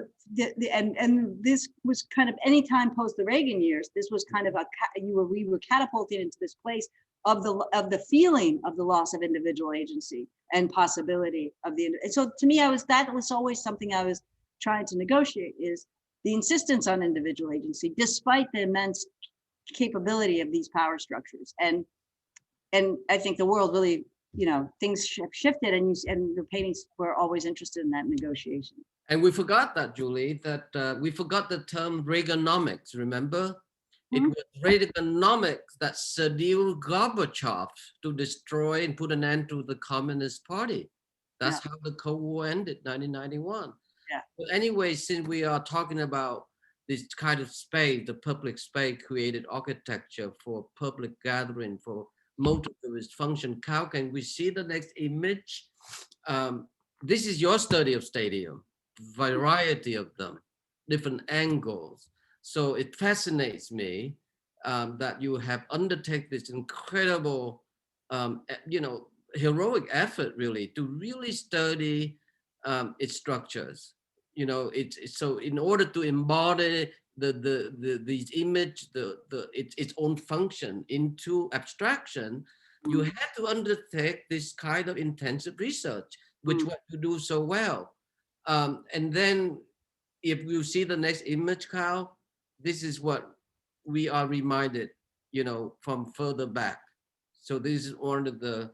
and this was kind of anytime post the Reagan years, this was kind of we were catapulted into this place of the feeling of the loss of individual agency and possibility of and so to me, that was always something I was trying to negotiate, is the insistence on individual agency, despite the immense capability of these power structures. And I think the world really you know, things shifted, and the paintings were always interested in that negotiation. And we forgot that, Julie, that we forgot the term Reaganomics, remember? It was Reaganomics that seduced Gorbachev to destroy and put an end to the Communist Party. That's how the Cold War ended, 1991. Yeah. But anyway, since we are talking about this kind of space, the public space created architecture for public gathering, for multi-purpose function, how can we see the next image? This is your study of stadium, variety of them, different angles. So it fascinates me that you have undertaken this incredible, you know, heroic effort really to really study its structures. You know, it's so in order to embody these image, its own function into abstraction, you had to undertake this kind of intensive research, which what you do so well. And then if you see the next image, Kyle, this is what we are reminded, you know, from further back. So this is one of the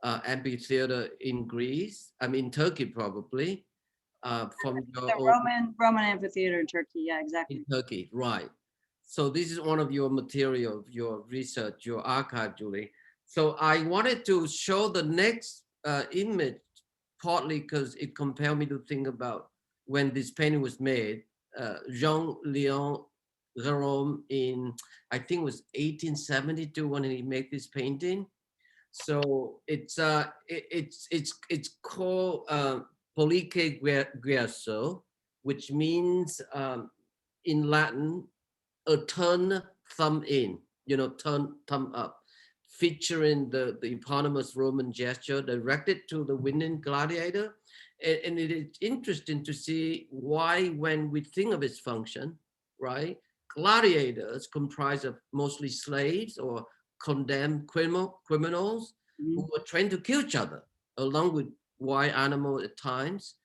amphitheater in Greece, I mean, Turkey probably, from your the Roman amphitheater in Turkey, yeah, exactly. in Turkey, right. So this is one of your material, your research, your archive, Julie. So I wanted to show the next image, partly because it compelled me to think about when this painting was made. Jean-Léon Gérôme in, I think it was 1872 when he made this painting. So it's called Pollice Guerzo, which means in Latin, a turn thumb in, you know, turn thumb up, featuring the eponymous Roman gesture directed to the winning gladiator. And it is interesting to see why, when we think of its function, right, gladiators comprise of mostly slaves or condemned criminals who were trained to kill each other, along with wild animals at times.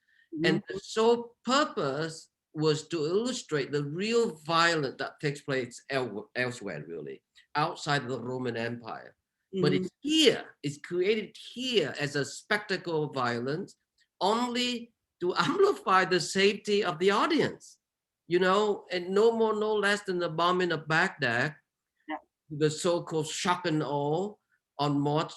And the sole purpose was to illustrate the real violence that takes place elsewhere, really, outside the Roman Empire. But it's here, it's created here as a spectacle of violence, only to amplify the safety of the audience, you know, and no more, no less than the bombing of Baghdad, the so-called shock and awe on March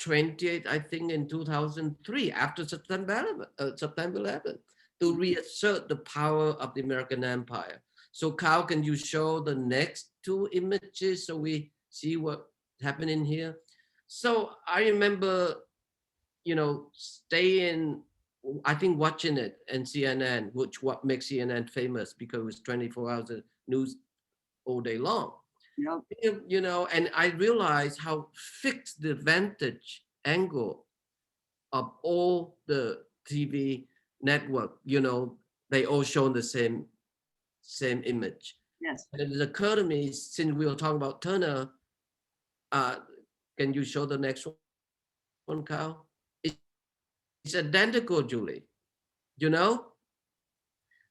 28th, I think in 2003, after September 11, to reassert the power of the American Empire. So Kyle, can you show the next two images so we see what happened in here? So I remember, you know, staying, I think watching it and CNN, which what makes CNN famous because it was 24 hours of news all day long. Yep. You know, and I realized how fixed the vantage angle of all the TV network, you know, they all show the same image. Yes. And it occurred to me, since we were talking about Turner, can you show the next one, Kyle? It's identical, Julie, you know?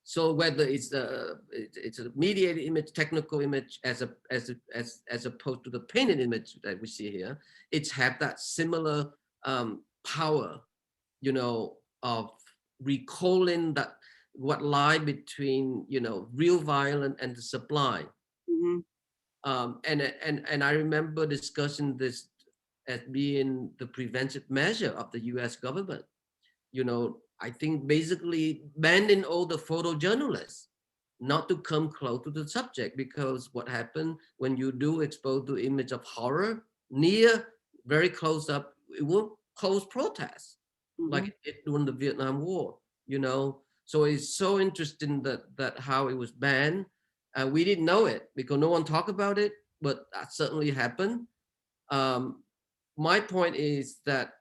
So whether it's a mediated image, technical image, as opposed to the painted image that we see here, it's have that similar power, you know, of recalling that what lie between, you know, real violence and the sublime. And I remember discussing this as being the preventive measure of the U.S. government. You know, I think basically banning all the photojournalists not to come close to the subject, because what happened when you do expose the image of horror near, very close up, it will cause protests, like it during the Vietnam War, you know. So it's so interesting that how it was banned. We didn't know it because no one talked about it, but that certainly happened. My point is that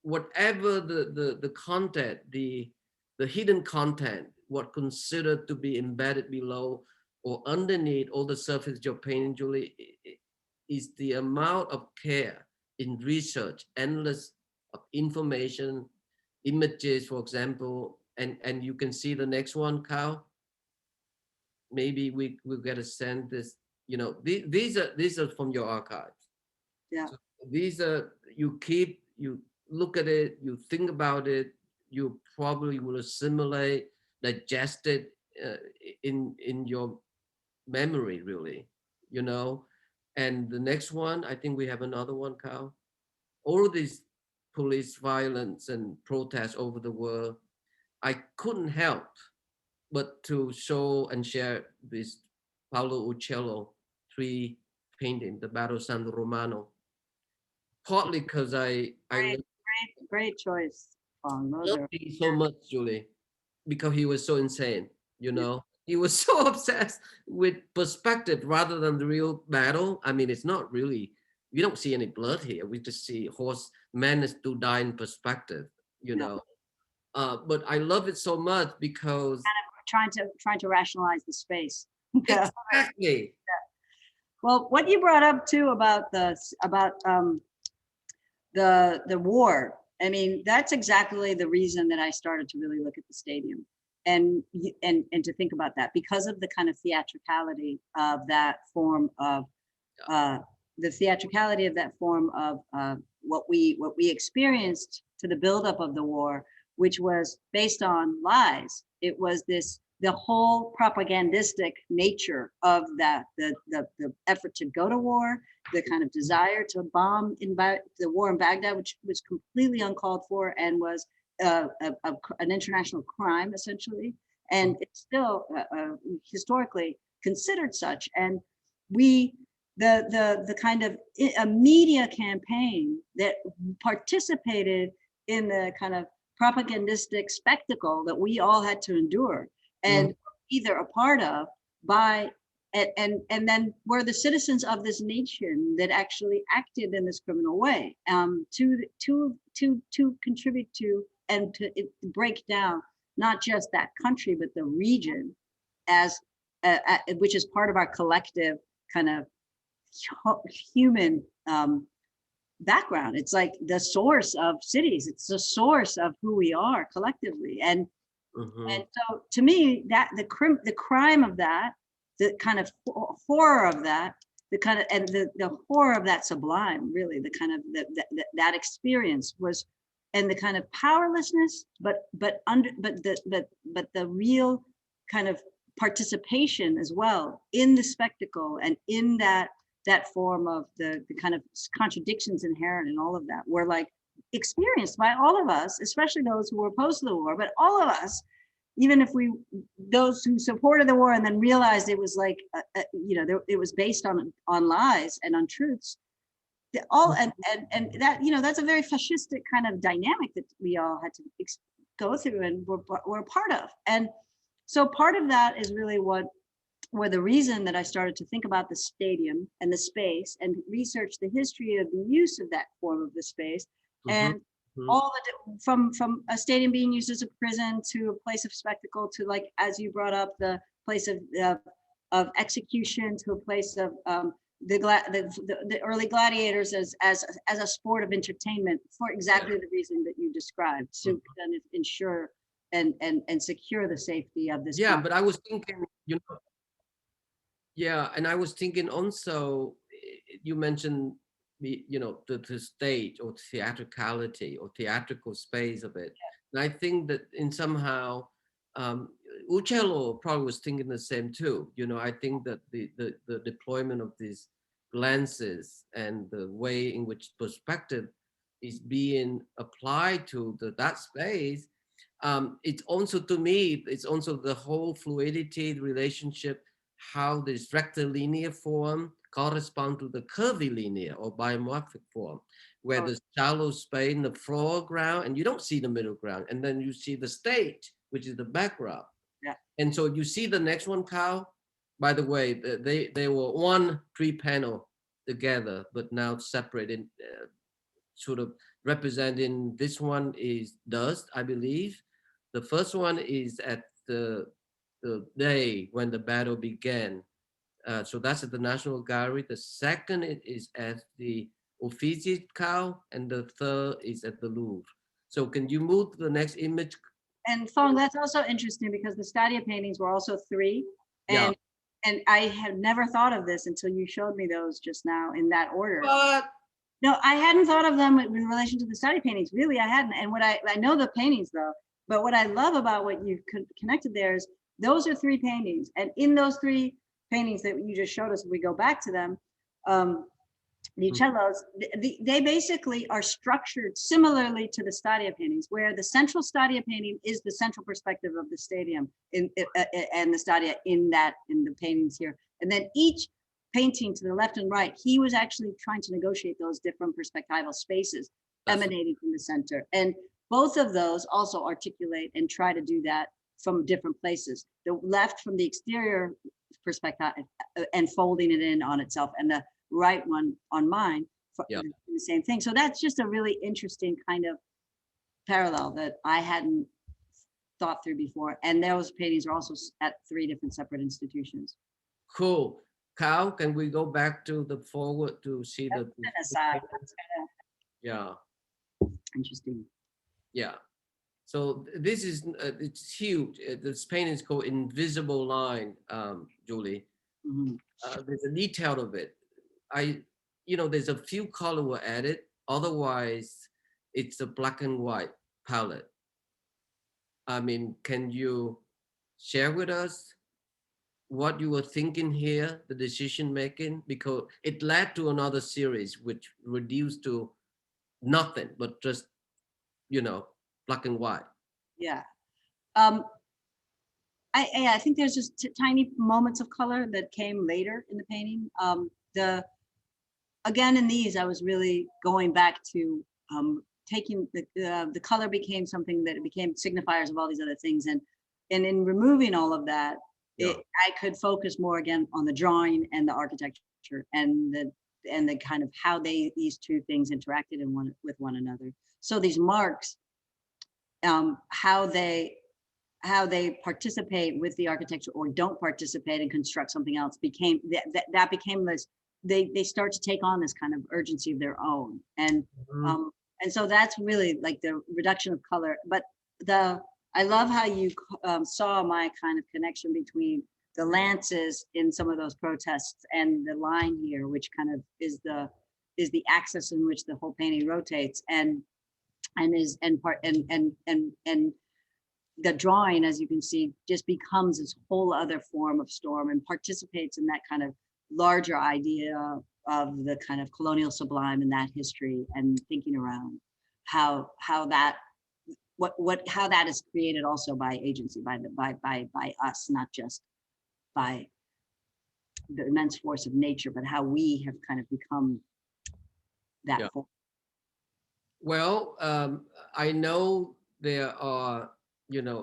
whatever the content, the hidden content, what considered to be embedded below or underneath all the surface you're painting, Julie, is the amount of care in research, endless of information, images, for example, and you can see the next one, Kyle. Maybe we'll get a sense this, you know, these are from your archives. Yeah. So these are, you keep you look at it, you think about it, you probably will assimilate, digest it in your memory, really, you know. And the next one, I think we have another one, Carl. All of these police violence and protests over the world, I couldn't help but to show and share this Paolo Uccello 3 painting, the Battle of San Romano. Partly because I Great choice, Phong. Those love are him so much, Julie, because he was so insane, you know. He was so obsessed with perspective rather than the real battle. I mean, it's not really, we don't see any blood here. We just see horse menace to die in perspective, you know. But I love it so much because trying to rationalize the space. exactly. Well, what you brought up too about the war. I mean, that's exactly the reason that I started to really look at the stadium and to think about that, because of the kind of theatricality of that form of what we experienced to the buildup of the war, which was based on lies. It was the whole propagandistic nature of that, the effort to go to war, the kind of desire to bomb the war in Baghdad, which was completely uncalled for and was an international crime, essentially. And it's still historically considered such. And the kind of a media campaign that participated in the kind of propagandistic spectacle that we all had to endure and either a part of and then were the citizens of this nation that actually acted in this criminal way to contribute to and to break down not just that country but the region as which is part of our collective kind of human background. It's like the source of cities. It's the source of who we are collectively. And so to me, that the crime of that, the kind of horror of that, the kind of and the horror of that sublime, really, the kind of that experience was, and the kind of powerlessness, but the real kind of participation as well in the spectacle and in that form of the kind of contradictions inherent in all of that were like experienced by all of us, especially those who were opposed to the war, but all of us, even if those who supported the war and then realized it was like, it was based on lies and untruths, and that, that's a very fascistic kind of dynamic that we all had to go through and we're a part of. And so part of that is really were the reason that I started to think about the stadium and the space and research the history of the use of that form of the space and all from a stadium being used as a prison to a place of spectacle to, like, as you brought up, the place of execution to a place of the early gladiators as a sport of entertainment for exactly the reason that you described, to kind of ensure and secure the safety of this. Yeah, but I was thinking, and I was thinking also, you mentioned the stage or theatricality or theatrical space of it. And I think that in somehow, Uccello probably was thinking the same too. I think that the deployment of these lenses and the way in which perspective is being applied to that space, it's also, to me, it's also the whole fluidity, the relationship, how this rectilinear form correspond to the curvilinear or biomorphic form, where the shallow space in the foreground and you don't see the middle ground, and then you see the stage, which is the background. And so you see the next one, Carl. By the way, they were one 3-panel together, but now separated, sort of representing. This one is dust, I believe. The first one is at the day when the battle began. So that's at the National Gallery. The second is at the Uffizi, Carl, and the third is at the Louvre. So can you move to the next image? And Phong, that's also interesting because the Stadia paintings were also 3. And I had never thought of this until you showed me those just now in that order. What? No, I hadn't thought of them in relation to the study paintings. Really, I hadn't. And what I know the paintings though, but what I love about what you connected there is those are 3 paintings. And in those 3 paintings that you just showed us, if we go back to them, the cellos, they basically are structured similarly to the Stadia paintings, where the central Stadia painting is the central perspective of the stadium and the Stadia in the paintings here. And then each painting to the left and right, he was actually trying to negotiate those different perspectival spaces emanating from the center. And both of those also articulate and try to do that from different places. The left from the exterior perspective and folding it in on itself, and the right one on mine, the same thing. So that's just a really interesting kind of parallel that I hadn't thought through before. And those paintings are also at 3 different separate institutions. Cool. Cal, can we go back to the forward to see the yeah. Interesting. Yeah. So this is it's huge. This painting is called Invisible Line, Julie. There's a detail of it. There's a few color were added. Otherwise, it's a black and white palette. I mean, can you share with us what you were thinking here, the decision making? Because it led to another series which reduced to nothing but just, black and white. Yeah. I think there's just tiny moments of color that came later in the painting. Again, in these, I was really going back to taking the color became something that it became signifiers of all these other things. And in removing all of that, I could focus more again on the drawing and the architecture and the kind of how these 2 things interacted with one another. So these marks, how they participate with the architecture or don't participate and construct something else became that became this. They start to take on this kind of urgency of their own, and so that's really like the reduction of color. But I love how you saw my kind of connection between the lances in some of those protests and the line here, which kind of is the axis in which the whole painting rotates, and the drawing, as you can see, just becomes this whole other form of storm and participates in that kind of larger idea of the kind of colonial sublime and that history, and thinking around how that is created also by agency, by us, not just by the immense force of nature, but how we have kind of become that force. Well, I know there are,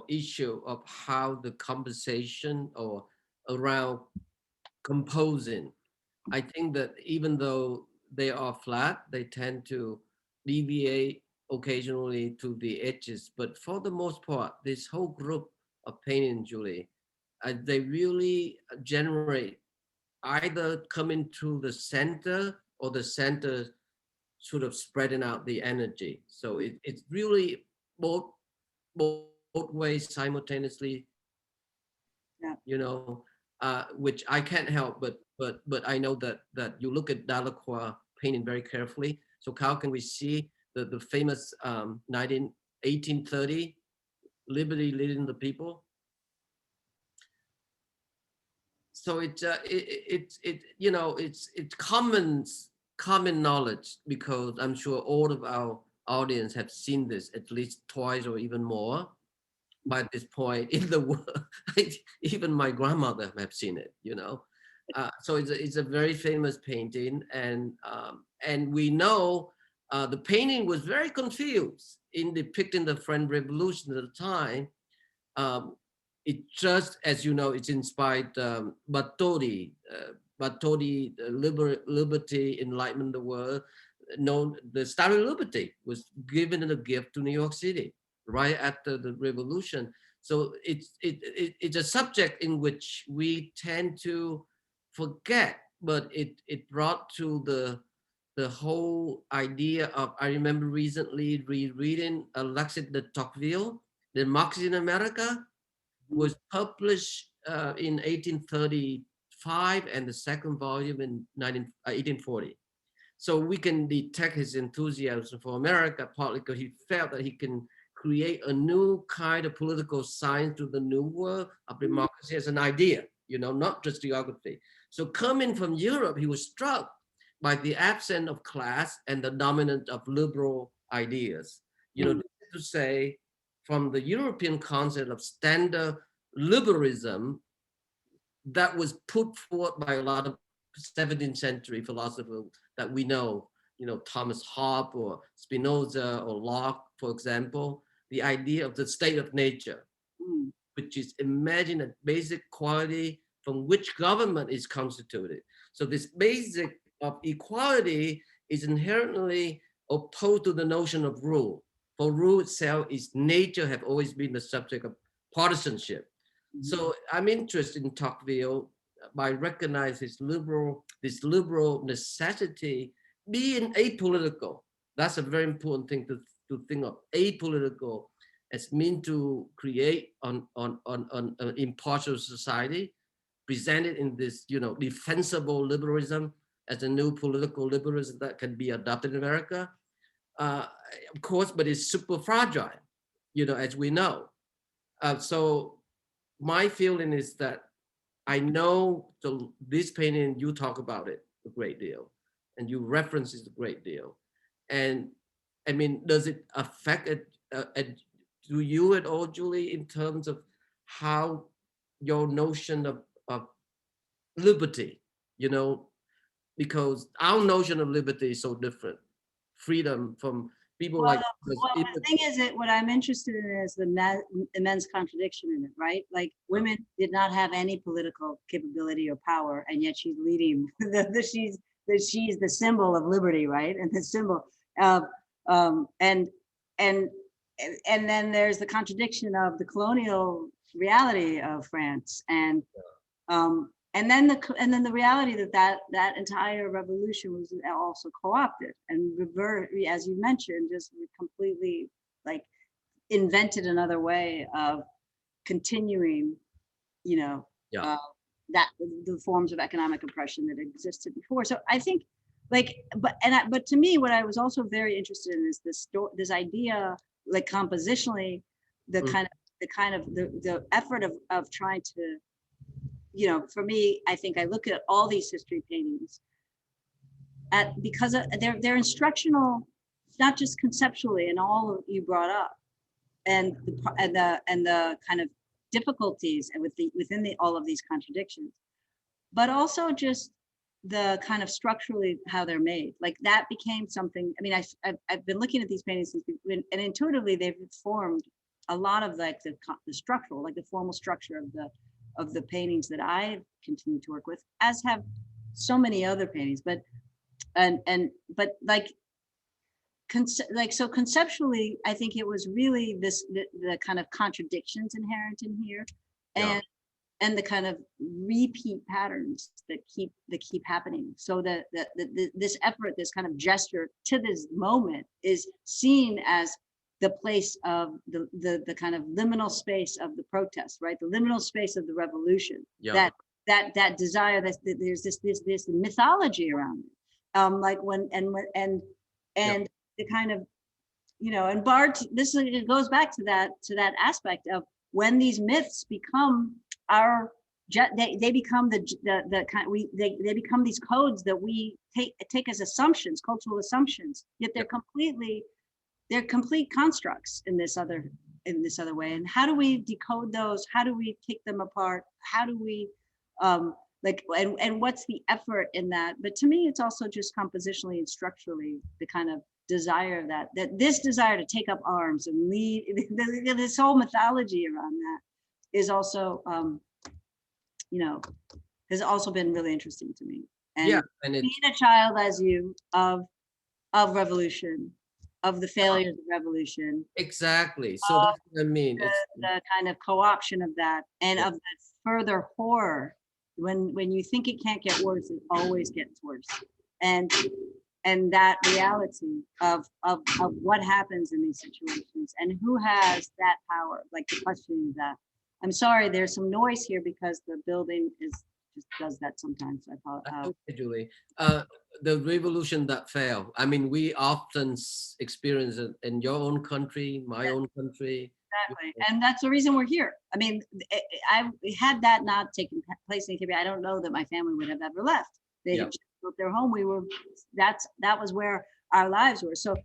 issue of how the conversation or around composing. I think that even though they are flat, they tend to deviate occasionally to the edges. But for the most part, this whole group of painting, Julie, they really generate either coming to the center or the center sort of spreading out the energy. So it's really both ways simultaneously, which I can't help but I know that you look at Delacroix painting very carefully. So how can we see the famous 1830 liberty leading the people? So it's common knowledge, because I'm sure all of our audience have seen this at least twice or even more by this point in the world. Even my grandmother have seen it, so it's a very famous painting, and we know the painting was very confused in depicting the French Revolution at the time. It just, as you know, it's inspired Bartholdi, liberty, enlightenment the world. The Statue of Liberty was given as a gift to New York City right after the revolution. So it's a subject in which we tend to forget, but it brought to the whole idea of, I remember recently rereading Alexis de Tocqueville, Democracy in America, was published in 1835 and the second volume in 1840. So we can detect his enthusiasm for America, partly because he felt that he can create a new kind of political science to the new world of democracy as an idea, not just geography. So coming from Europe, he was struck by the absence of class and the dominance of liberal ideas. To say, from the European concept of standard liberalism that was put forth by a lot of 17th century philosophers that we know, Thomas Hobbes or Spinoza or Locke, for example, the idea of the state of nature, which is imagine a basic quality from which government is constituted. So this basic of equality is inherently opposed to the notion of rule. For rule itself is nature have always been the subject of partisanship. So I'm interested in Tocqueville by recognizing this liberal necessity being apolitical. That's a very important thing to think of. Apolitical as mean to create on an impartial society, presented in this, defensible liberalism as a new political liberalism that can be adopted in America. Of course, but it's super fragile, as we know. So my feeling is that I know this painting, you talk about it a great deal, and you reference it a great deal. And I mean, does it affect it, do you at all, Julie, in terms of how your notion of liberty, because our notion of liberty is so different. Freedom from people Well, like the thing is that what I'm interested in is the immense contradiction in it, right? Like women did not have any political capability or power, and yet she's leading. She's the symbol of liberty, right? And the symbol of and then there's the contradiction of the colonial reality of France, and then the reality that entire revolution was also co-opted and as you mentioned, just completely like invented another way of continuing, that the forms of economic oppression that existed before. So I think, but to me, what I was also very interested in is this idea, like compositionally, the effort of trying to. For me, I think I look at all these history paintings because they're instructional, not just conceptually, and all you brought up, and the kind of difficulties and within all of these contradictions, but also just the kind of structurally how they're made. Like that became something. I mean, I've been looking at these paintings since, and intuitively they've formed a lot of like the structural, like the formal structure of the paintings that I've continued to work with, as have so many other paintings. But so conceptually, I think it was really the kind of contradictions inherent in here, and the kind of repeat patterns that keep happening. So that this effort, this kind of gesture to this moment, is seen as the place of the kind of liminal space of the protest, right? The liminal space of the revolution. That desire. That there's this mythology around it, like when the kind of, and Bart. It goes back to that aspect of when these myths become they become they become these codes that we take as assumptions, cultural assumptions. Yet they're complete constructs in this other way. And how do we decode those? How do we take them apart? How do we and what's the effort in that? But to me, it's also just compositionally and structurally the kind of desire that this desire to take up arms and lead, this whole mythology around that is also has also been really interesting to me. And being a child as you of revolution, of the failures of revolution. Exactly. So that's what I mean. The kind of co-option of that, and of the further horror. When you think it can't get worse, it always gets worse. And that reality of what happens in these situations and who has that power, like the question is that. I'm sorry, there's some noise here because the building just does that sometimes. I apologize. Okay, Julie. the revolution that failed. I mean, we often experience it in your own country, my own country. Exactly. And that's the reason we're here. I mean, I had that not taken place in Ethiopia, I don't know that my family would have ever left. They had just built their home. That was where our lives were. So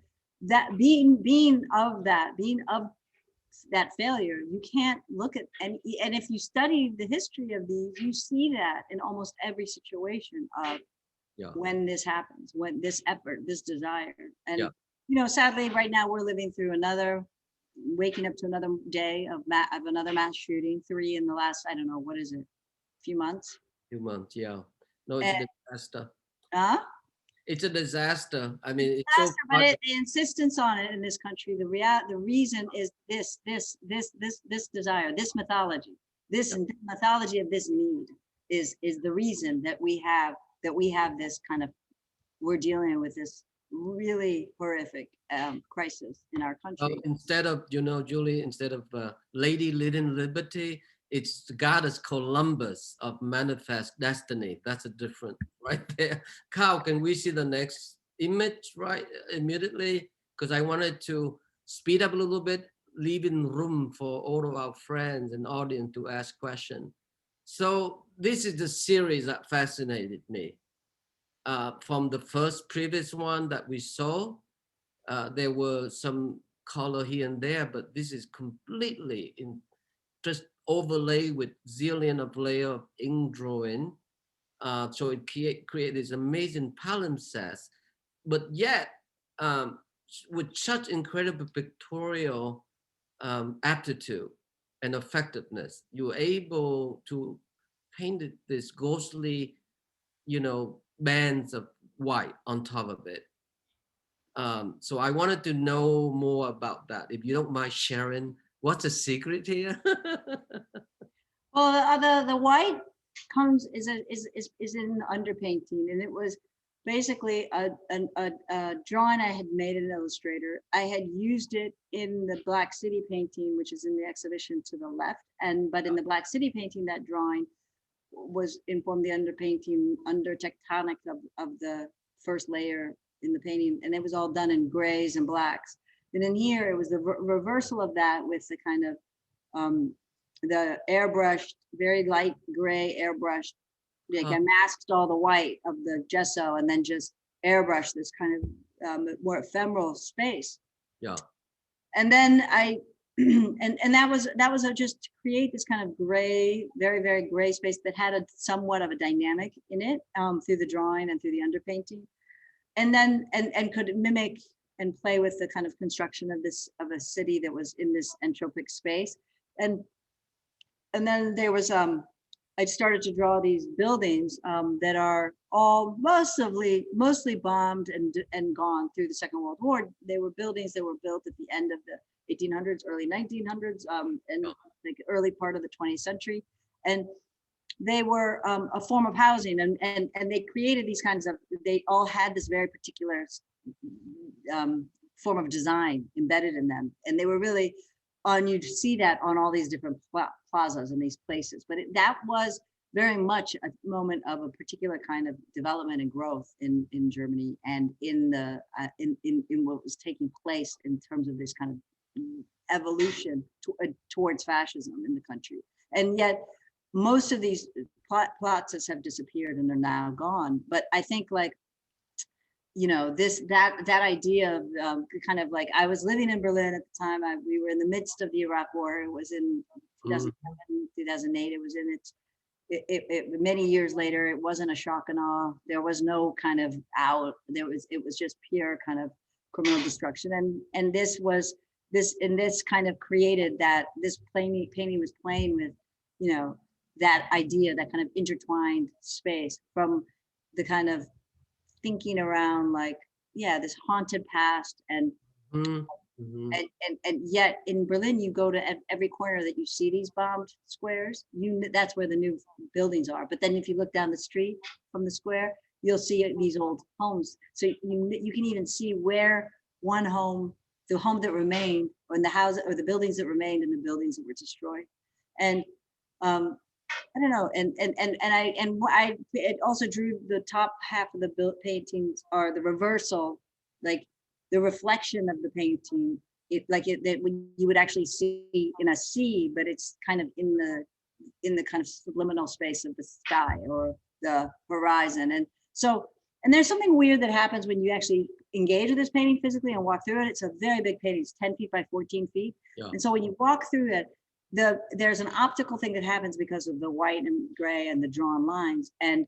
that being of that failure, you can't look at, and if you study the history of these, you see that in almost every situation of when this happens, when this effort, this desire. And sadly, right now we're living through waking up to another day of another mass shooting, 3 in the last, I don't know, what is it, few months? Few months, yeah. No, it's a disaster. It's a disaster. I mean, it's so. But the insistence on it in this country, the reason is this desire, this mythology, mythology of this need is the reason that we have this kind of, we're dealing with this really horrific crisis in our country. Instead of, Julie, instead of Lady Living Liberty, it's the goddess Columbus of manifest destiny. That's a different right there. Carl, can we see the next image right immediately? Because I wanted to speed up a little bit, leaving room for all of our friends and audience to ask questions. So this is the series that fascinated me. From the previous one that we saw, there were some color here and there, but this is completely just overlay with zillion of layer of ink drawing. So it create this amazing palimpsests, but yet with such incredible pictorial aptitude and effectiveness, you're able to paint this ghostly, bands of white on top of it. So I wanted to know more about that. If you don't mind sharing, what's the secret here? Well, the white is in underpainting, and it was basically a drawing I had made in Illustrator. I had used it in the Black City painting, which is in the exhibition to the left, but in the Black City painting, that drawing was informed the underpainting under tectonic of the first layer in the painting, and it was all done in grays and blacks. And in here, it was the reversal of that with the kind of the airbrushed, very light gray airbrushed, like I masked all the white of the gesso and then just airbrushed this kind of more ephemeral space. Yeah. And then and that was just to create this kind of gray, very, very gray space that had somewhat of a dynamic in it through the drawing and through the underpainting. And then, and could mimic and play with the kind of construction of a city that was in this entropic space. And then there was, I started to draw these buildings that are all mostly bombed and gone through the Second World War. They were buildings that were built at the end of the 1800s, early 1900s, and the early part of the 20th century. And they were a form of housing, and they created these kinds of, they all had this very particular form of design embedded in them. And they were really you'd see that on all these different plazas and these places. But that was very much a moment of a particular kind of development and growth in Germany, and in what was taking place in terms of this kind of evolution towards fascism in the country. And yet most of these plazas have disappeared and are now gone. But I think, like, that idea of kind of like, I was living in Berlin at the time. We were in the midst of the Iraq War. It was in 2007, 2008. It was in it many years later. It wasn't a shock and awe. There was no kind of it was just pure kind of criminal destruction. And this kind of created that, this painting was playing with, that idea, that kind of intertwined space from the kind of thinking around, like, this haunted past, and yet in Berlin, you go to every corner that you see these bombed squares, that's where the new buildings are. But then if you look down the street from the square, you'll see these old homes. So you can even see where one home, the home that remained, or in the house, or the buildings that remained, and the buildings that were destroyed. And I don't know, I it also drew the top half of the paintings are the reversal, like the reflection of the painting. That when you would actually see in a sea, but it's kind of in the kind of subliminal space of the sky or the horizon. And there's something weird that happens when you actually engage with this painting physically and walk through it. It's a very big painting. It's 10 feet by 14 feet. Yeah. And so when you walk through it, there's an optical thing that happens because of the white and gray and the drawn lines. And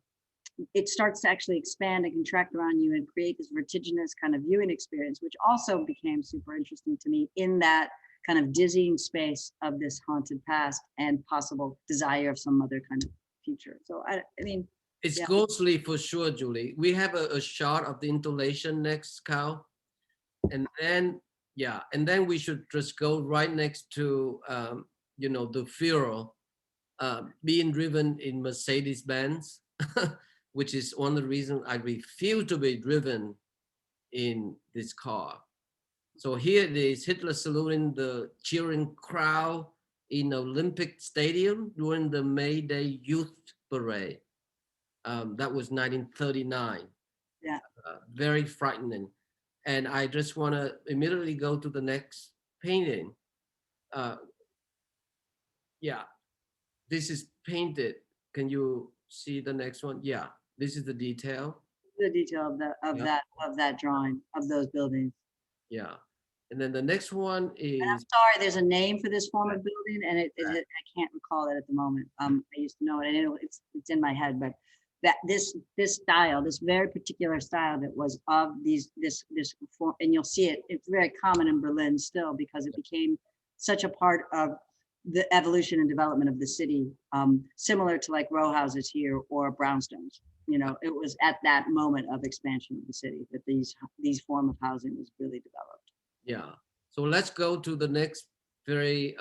it starts to actually expand and contract around you and create this vertiginous kind of viewing experience, which also became super interesting to me in that kind of dizzying space of this haunted past and possible desire of some other kind of future. So I mean, it's yeah. ghostly for sure, Julie. We have a shot of the installation next, Cal. And then, yeah, and then we should just go right next to, you know, the Führer being driven in Mercedes-Benz, which is one of the reasons I refuse to be driven in this car. So here it is, Hitler saluting the cheering crowd in Olympic Stadium during the May Day Youth Parade. That was 1939. Yeah. Very frightening. And I just want to immediately go to the next painting. Yeah, this is painted. Can you see the next one? Yeah, this is the detail. The detail of that drawing of those buildings. Yeah, and then the next one is. And I'm sorry, there's a name for this form of building, and I can't recall it at the moment. I used to know it. I know it's in my head, but that this style, this very particular style that was of this form, and you'll see it. It's very common in Berlin still because it became such a part of the evolution and development of the city, similar to like row houses here or brownstones. You know, it was at that moment of expansion of the city that these form of housing was really developed. Yeah. So let's go to the next very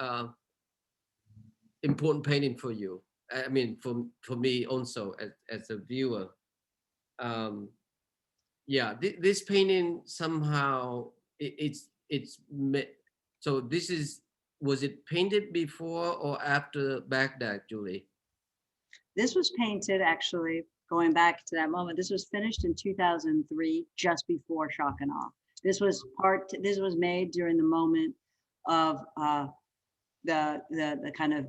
important painting for you. I mean, for me also as a viewer. Yeah, this painting somehow so this is, was it painted before or after Baghdad, Julie? This was painted actually, going back to that moment. This was finished in 2003, just before shock and awe. This was made during the moment of the kind of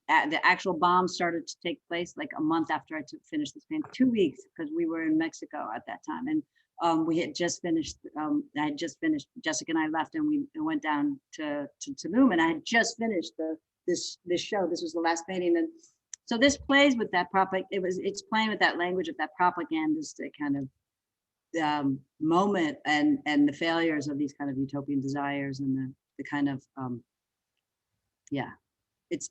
the actual bomb started to take place like a month after I finished this painting, 2 weeks, because we were in Mexico at that time, and we had just finished. I had just finished. Jessica and I left, and we went down to Tulum, and I had just finished this show. This was the last painting, and so this plays with that it's playing with that language of that propagandistic kind of moment and the failures of these kind of utopian desires and the kind of yeah, it's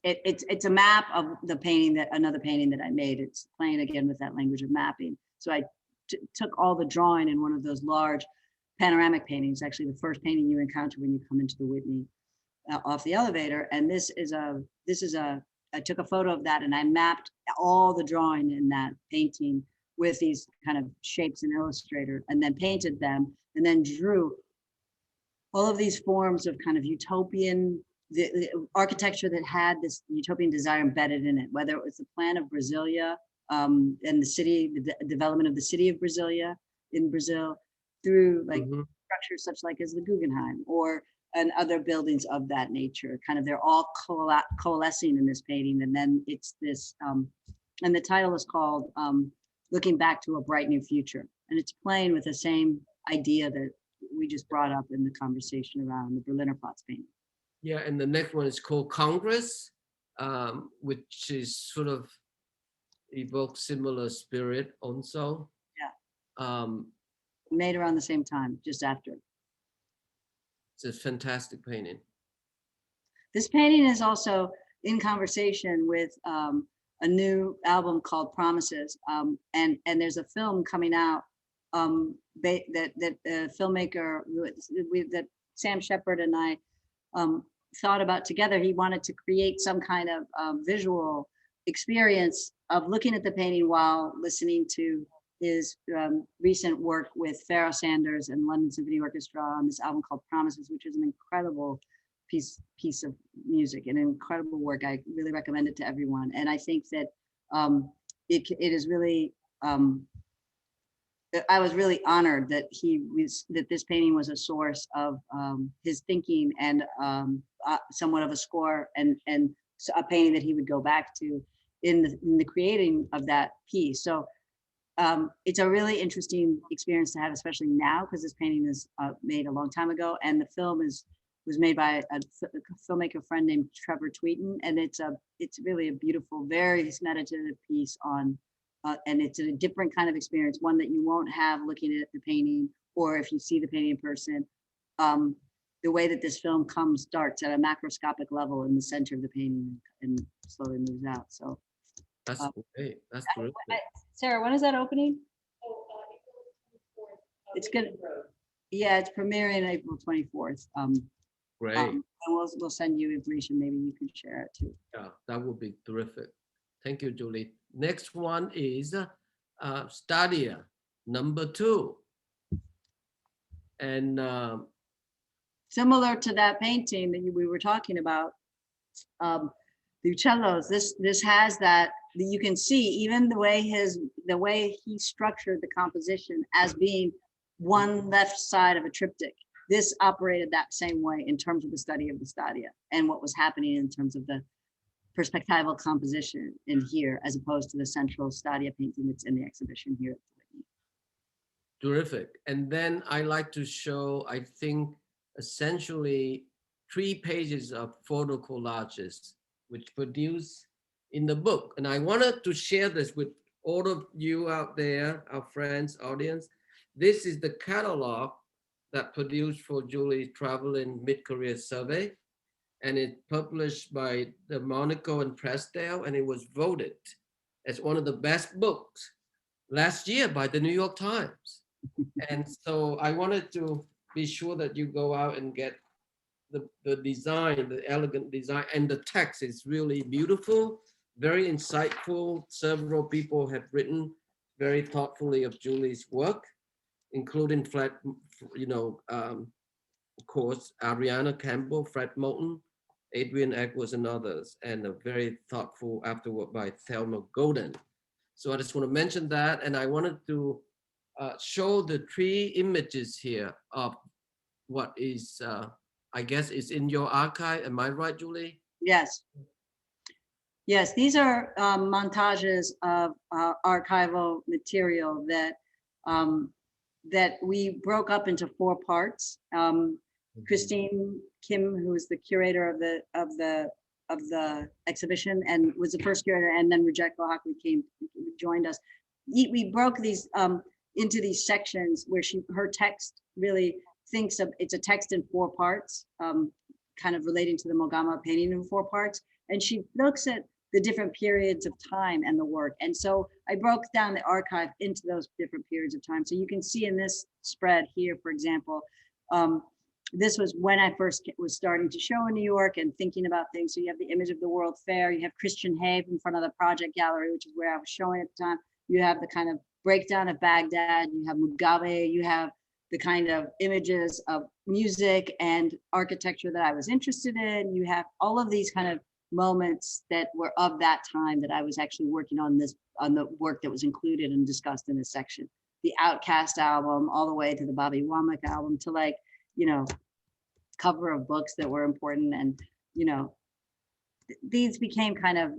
a map of the painting another painting that I made. It's playing again with that language of mapping. So I took all the drawing in one of those large panoramic paintings, actually the first painting you encounter when you come into the Whitney off the elevator. And I took a photo of that and I mapped all the drawing in that painting with these kind of shapes in Illustrator, and then painted them, and then drew all of these forms of kind of utopian the architecture that had this utopian desire embedded in it, whether it was the plan of Brasilia and the development of the city of Brasilia in Brazil, through like structures such like as the Guggenheim and other buildings of that nature. Kind of they're all coalescing in this painting, and then it's this, and the title is called Looking Back to a Bright New Future, and it's playing with the same idea that we just brought up in the conversation around the Berliner Platz painting. Yeah, and the next one is called Congress, which is sort of evokes similar spirit also. Yeah. Made around the same time, just after. It's a fantastic painting. This painting is also in conversation with a new album called Promises, and there's a film coming out that filmmaker that Sam Shepard and I thought about together. He wanted to create some kind of visual experience of looking at the painting while listening to his recent work with Pharoah Sanders and London Symphony Orchestra on this album called Promises, which is an incredible piece of music, an incredible work. I really recommend it to everyone. And I think that it is really, I was really honored that that this painting was a source of his thinking and somewhat of a score and a painting that he would go back to in the creating of that piece. So it's a really interesting experience to have, especially now, because this painting is made a long time ago, and the film was made by a filmmaker friend named Trevor Tweeton, and it's really a beautiful, very meditative piece on, and it's a different kind of experience, one that you won't have looking at the painting, or if you see the painting in person. The way that this film starts at a macroscopic level in the center of the painting and slowly moves out. So that's great. That's terrific. Sarah, when is that opening? It's gonna, yeah, it's premiering April 24th. Great. And we'll send you information. Maybe you can share it too. Yeah, that would be terrific. Thank you, Julie. Next one is Stadia, number 2. And similar to that painting that we were talking about, the cellos, this has that, you can see even the way he structured the composition as being one left side of a triptych. This operated that same way in terms of the study of the stadia and what was happening in terms of the perspectival composition in here, as opposed to the central stadia painting that's in the exhibition here. Terrific. And then I like to show, I think, essentially 3 pages of photo collages, which produce in the book. And I wanted to share this with all of you out there, our friends, audience. This is the catalog that produced for Julie's Traveling Mid-Career Survey. And it's published by the Monaco and Pressdale, and it was voted as one of the best books last year by the New York Times. And so I wanted to be sure that you go out and get the design, the elegant design, and the text is really beautiful, very insightful. Several people have written very thoughtfully of Julie's work, including of course, Ariana Campbell, Fred Moulton, Adrian Edwards, and others, and a very thoughtful afterword by Thelma Golden. So I just want to mention that, and I wanted to show the 3 images here of what is, I guess, is in your archive. Am I right, Julie? Yes. Yes, these are montages of archival material that that we broke up into 4 parts. Christine Kim, who is the curator of the exhibition and was the first curator, and then Rebecca Hockley joined us. We broke these into these sections where her text really thinks of, it's a text in 4 parts, kind of relating to the Mogama painting in 4 parts. And she looks at the different periods of time and the work. And so I broke down the archive into those different periods of time. So you can see in this spread here, for example, this was when I first was starting to show in New York and thinking about things. So you have the image of the World Fair, you have Christian Have in front of the Project Gallery, which is where I was showing at the time. You have the kind of breakdown of Baghdad, you have Mugabe, you have the kind of images of music and architecture that I was interested in. You have all of these kind of moments that were of that time that I was actually working on the work that was included and discussed in this section. The Outcast album, all the way to the Bobby Womack album, to like, cover of books that were important. And, these became kind of,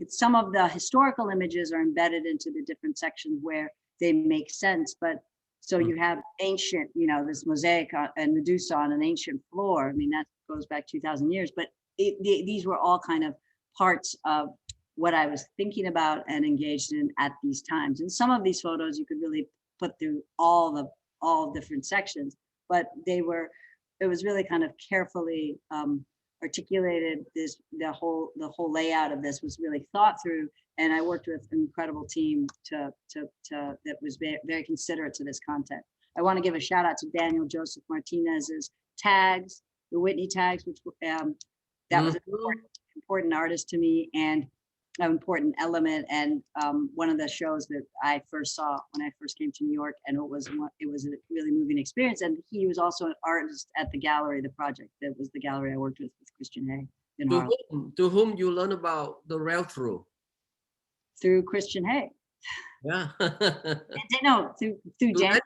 some of the historical images are embedded into the different sections where they make sense. But so you have ancient, this mosaic and Medusa on an ancient floor. I mean, that goes back 2,000 years, but these were all kind of parts of what I was thinking about and engaged in at these times. And some of these photos you could really put through all different sections, but it was really kind of carefully articulated. The whole layout of this was really thought through, and I worked with an incredible team that was very considerate to this content. I want to give a shout out to Daniel Joseph Martinez's tags, the Whitney tags, which that was an important artist to me, and important element. And one of the shows that I first saw when I first came to New York, and it was a really moving experience. And he was also an artist at the gallery, the project that was the gallery I worked with Christian Hay in Harlem. To whom you learn about the rail through? Through Christian Hay. Yeah. No, through Daniel.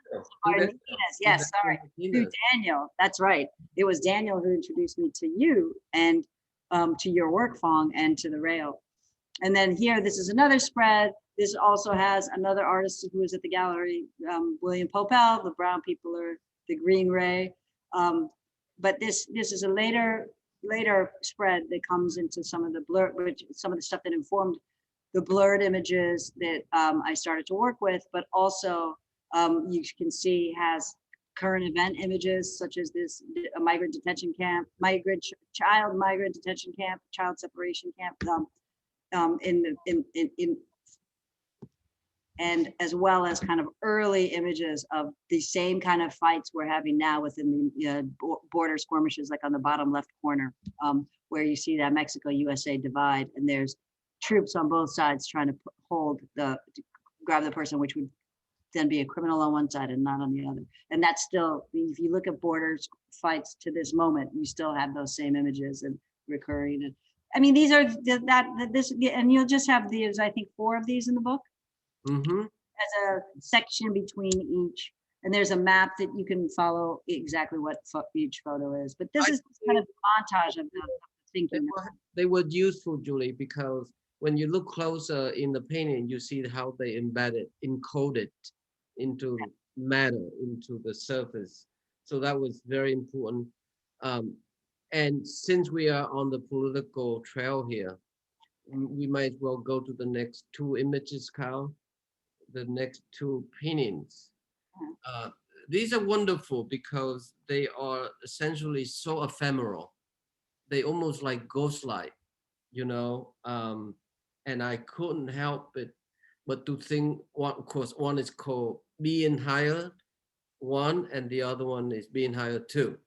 Yes, sorry. Through Daniel. That's right. It was Daniel who introduced me to you and to your work, Phong, and to the rail. And then here, this is another spread. This also has another artist who was at the gallery, William Popel. The brown people are the green ray. But this is a later spread that comes into some of the blur, some of the stuff that informed the blurred images that I started to work with, but also you can see has current event images such as this migrant detention camp, child migrant detention camp, child separation camp, and as well as kind of early images of the same kind of fights we're having now within the border skirmishes, like on the bottom left corner, where you see that Mexico-USA divide, and there's troops on both sides trying to grab the person, which would then be a criminal on one side and not on the other. And that's still, if you look at borders fights to this moment, you still have those same images and recurring. And I mean, these are and you'll just have these, I think 4 of these in the book. Mm-hmm. As a section between each. And there's a map that you can follow exactly what each photo is. But this is kind of a montage of the thinking. They were useful, Julie, because when you look closer in the painting, you see how they encoded into matter, into the surface. So that was very important. And since we are on the political trail here, we might as well go to the next 2 images, Kyle. The next 2 paintings. These are wonderful because they are essentially so ephemeral. They almost like ghost-like, you know. And I couldn't help it but to think, of course, one is called Being Hired 1, and the other one is Being Hired 2.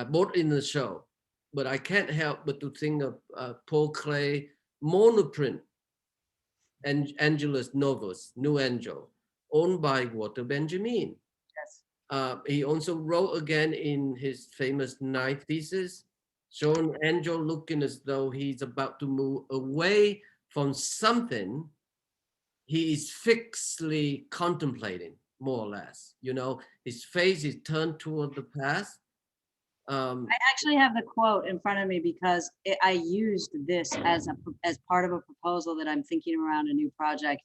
Both in the show. But I can't help but to think of Paul Klee monoprint and Angelus Novus, New Angel, owned by Walter Benjamin. Yes. He also wrote again in his famous Night Thesis, showing Angel looking as though he's about to move away from something he is fixedly contemplating, more or less. You know, his face is turned toward the past. I actually have the quote in front of me because I used this as part of a proposal that I'm thinking around a new project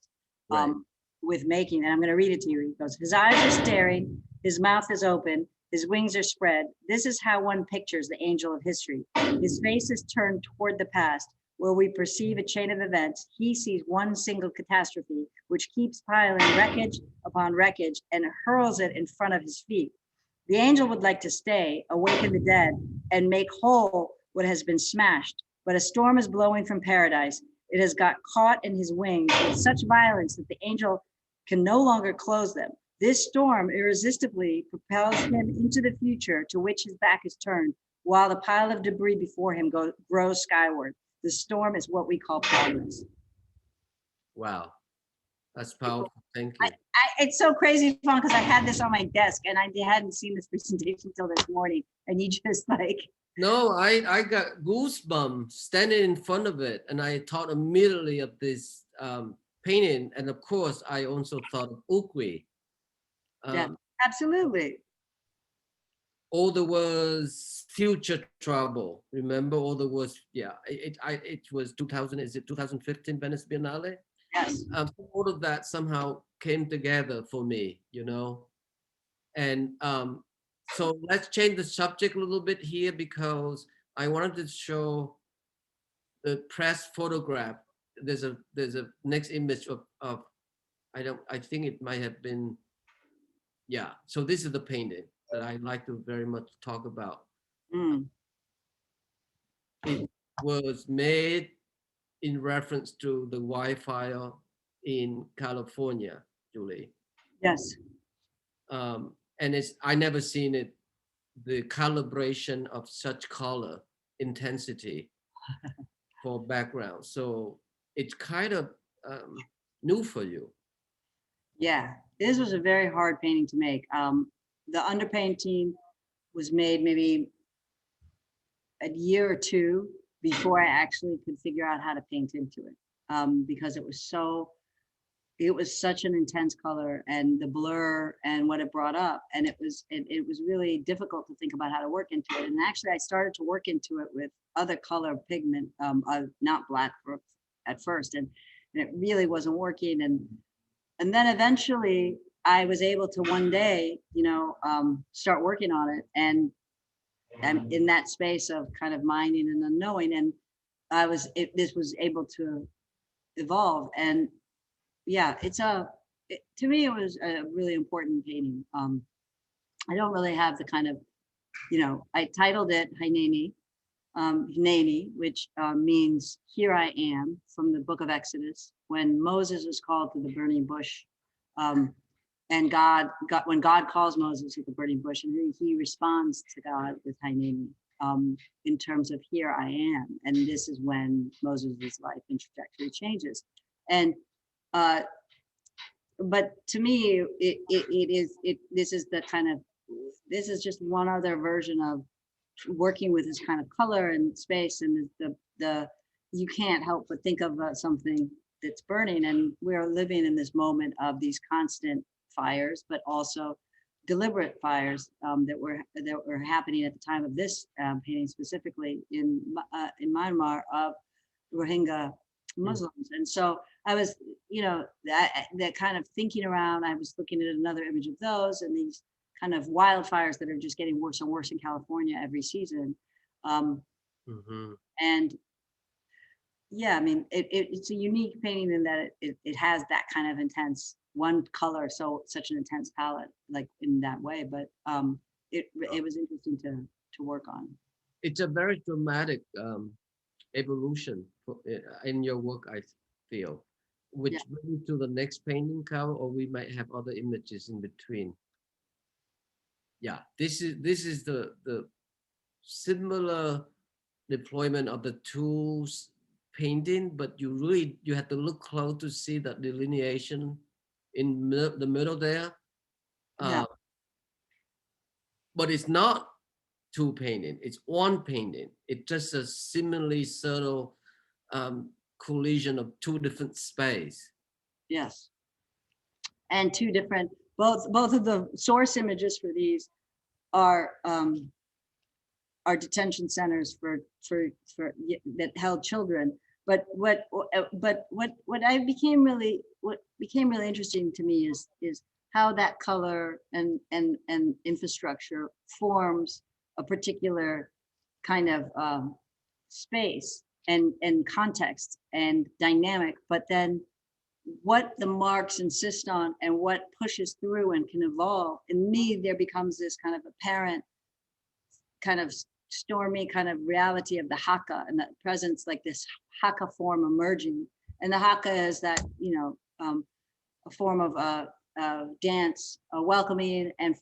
with making, and I'm going to read it to you. He goes, "His eyes are staring, his mouth is open, his wings are spread. This is how one pictures the angel of history. His face is turned toward the past, where we perceive a chain of events. He sees one single catastrophe, which keeps piling wreckage upon wreckage and hurls it in front of his feet. The angel would like to stay, awaken the dead, and make whole what has been smashed. But a storm is blowing from paradise. It has got caught in his wings with such violence that the angel can no longer close them. This storm irresistibly propels him into the future to which his back is turned, while the pile of debris before him grows skyward. The storm is what we call progress." Wow, that's powerful. Thank you. It's so crazy, Phong, because I had this on my desk and I hadn't seen this presentation until this morning, and you just like. No, I got goosebumps standing in front of it, and I thought immediately of this painting, and of course, I also thought of Ukwi. Yeah, absolutely. All there was future trouble. Remember, all there was, yeah. It was 2000. Is it 2015 Venice Biennale? Yes. All of that somehow came together for me, you know. And so let's change the subject a little bit here, because I wanted to show the press photograph. There's a next image of I think it might have been, yeah. So this is the painting that I like to very much talk about. It was made in reference to the wildfire in California, Julie. Yes. And I never seen it, the calibration of such color intensity for background. So it's kind of new for you. Yeah, this was a very hard painting to make. The underpainting was made maybe a year or two before I actually could figure out how to paint into it, because it was such an intense color and the blur and what it brought up, and it was really difficult to think about how to work into it. And actually, I started to work into it with other color pigment, not black at first, and it really wasn't working. And then eventually, I was able to one day, start working on it, and in that space of kind of minding and unknowing, and this was able to evolve. And yeah, to me, it was a really important painting. I don't really have the kind of, I titled it Hineni, which means here I am, from the book of Exodus, when Moses was called to the burning bush. And when God calls Moses to the burning bush, and he responds to God with Hineni, in terms of here I am. And this is when Moses' life and trajectory changes. And but to me, this is just one other version of working with this kind of color and space, and the you can't help but think of something that's burning, and we're living in this moment of these constant fires, but also deliberate fires that were happening at the time of this painting, specifically in Myanmar, of Rohingya Muslims. And so I was, that kind of thinking around, I was looking at another image of those and these kind of wildfires that are just getting worse and worse in California every season. And yeah, I mean, it's a unique painting in that it has that kind of intense one color, such an intense palette, like in that way. But it was interesting to work on. It's a very dramatic evolution in your work, I feel. Which brings to the next painting, Carol, or we might have other images in between. Yeah, this is the similar deployment of the tools painting, but you have to look close to see that delineation in the middle there. But it's not two painting, it's one painting. It's just a similarly subtle collision of two different space. Yes. And two different, both of the source images for these are detention centers for that held children. But what became really interesting to me is how that color and infrastructure forms a particular kind of space and context and dynamic, but then what the marks insist on and what pushes through and can evolve. In me, there becomes this kind of apparent, kind of stormy kind of reality of the haka and that presence, like this haka form emerging. And the haka is that, a form of dance, welcoming, and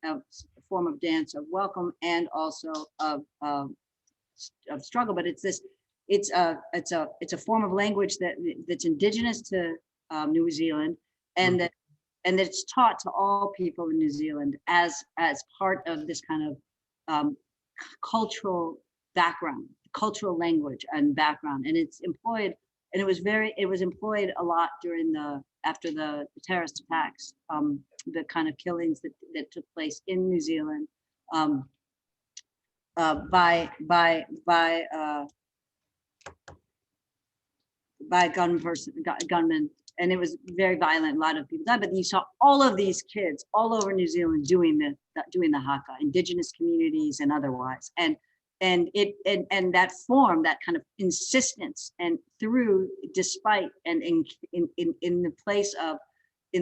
a form of dance of welcome, and also of struggle. But it's a form of language that's indigenous to New Zealand, and that it's taught to all people in New Zealand as part of this kind of cultural background, cultural language and background. And it's employed, and it was employed a lot after the terrorist attacks, the kind of killings that took place in New Zealand by gunmen, and it was very violent. A lot of people died, but you saw all of these kids all over New Zealand doing the haka, indigenous communities and otherwise, and that form, that kind of insistence, and through, despite, and in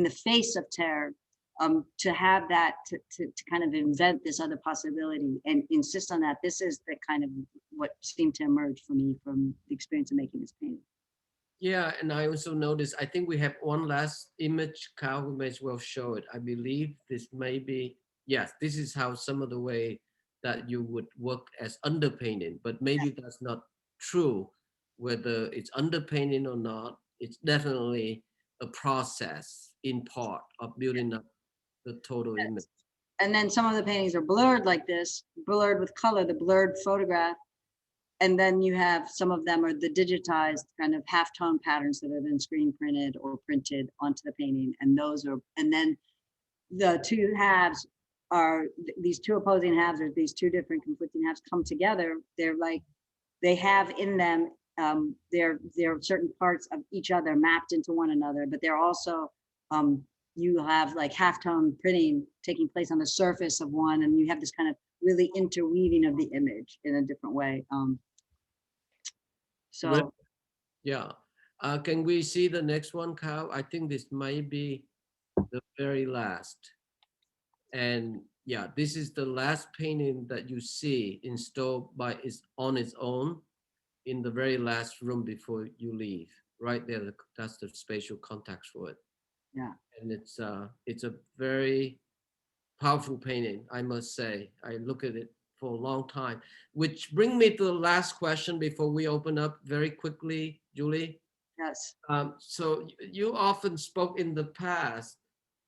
the face of terror, to have that, to kind of invent this other possibility and insist on that. This is the kind of what seemed to emerge for me from the experience of making this painting. Yeah, and I also noticed, I think we have one last image, Carl, we may as well show it. I believe this may be, yes, this is how some of the way that you would work as underpainting, but maybe that's not true. whether it's underpainting or not, it's definitely a process in part of building up the total image. And then some of the paintings are blurred like this, blurred with color, the blurred photograph. And then you have some of them are the digitized kind of halftone patterns that have been screen printed or printed onto the painting. And those are, and then the two halves are, these two opposing halves, or these two different conflicting halves come together. They're like, they have in them, they're certain parts of each other mapped into one another, but they're also, you have like halftone printing taking place on the surface of one, and you have this kind of really interweaving of the image in a different way. So yeah, can we see the next one, Kyle? I think this might be the very last. And yeah, this is the last painting that you see installed by on its own in the very last room before you leave. Right there, that's the spatial context for it. yeah. And it's a very powerful painting, I must say. I look at it for a long time, which brings me to the last question before we open up very quickly, Julie. Yes. So you often spoke in the past,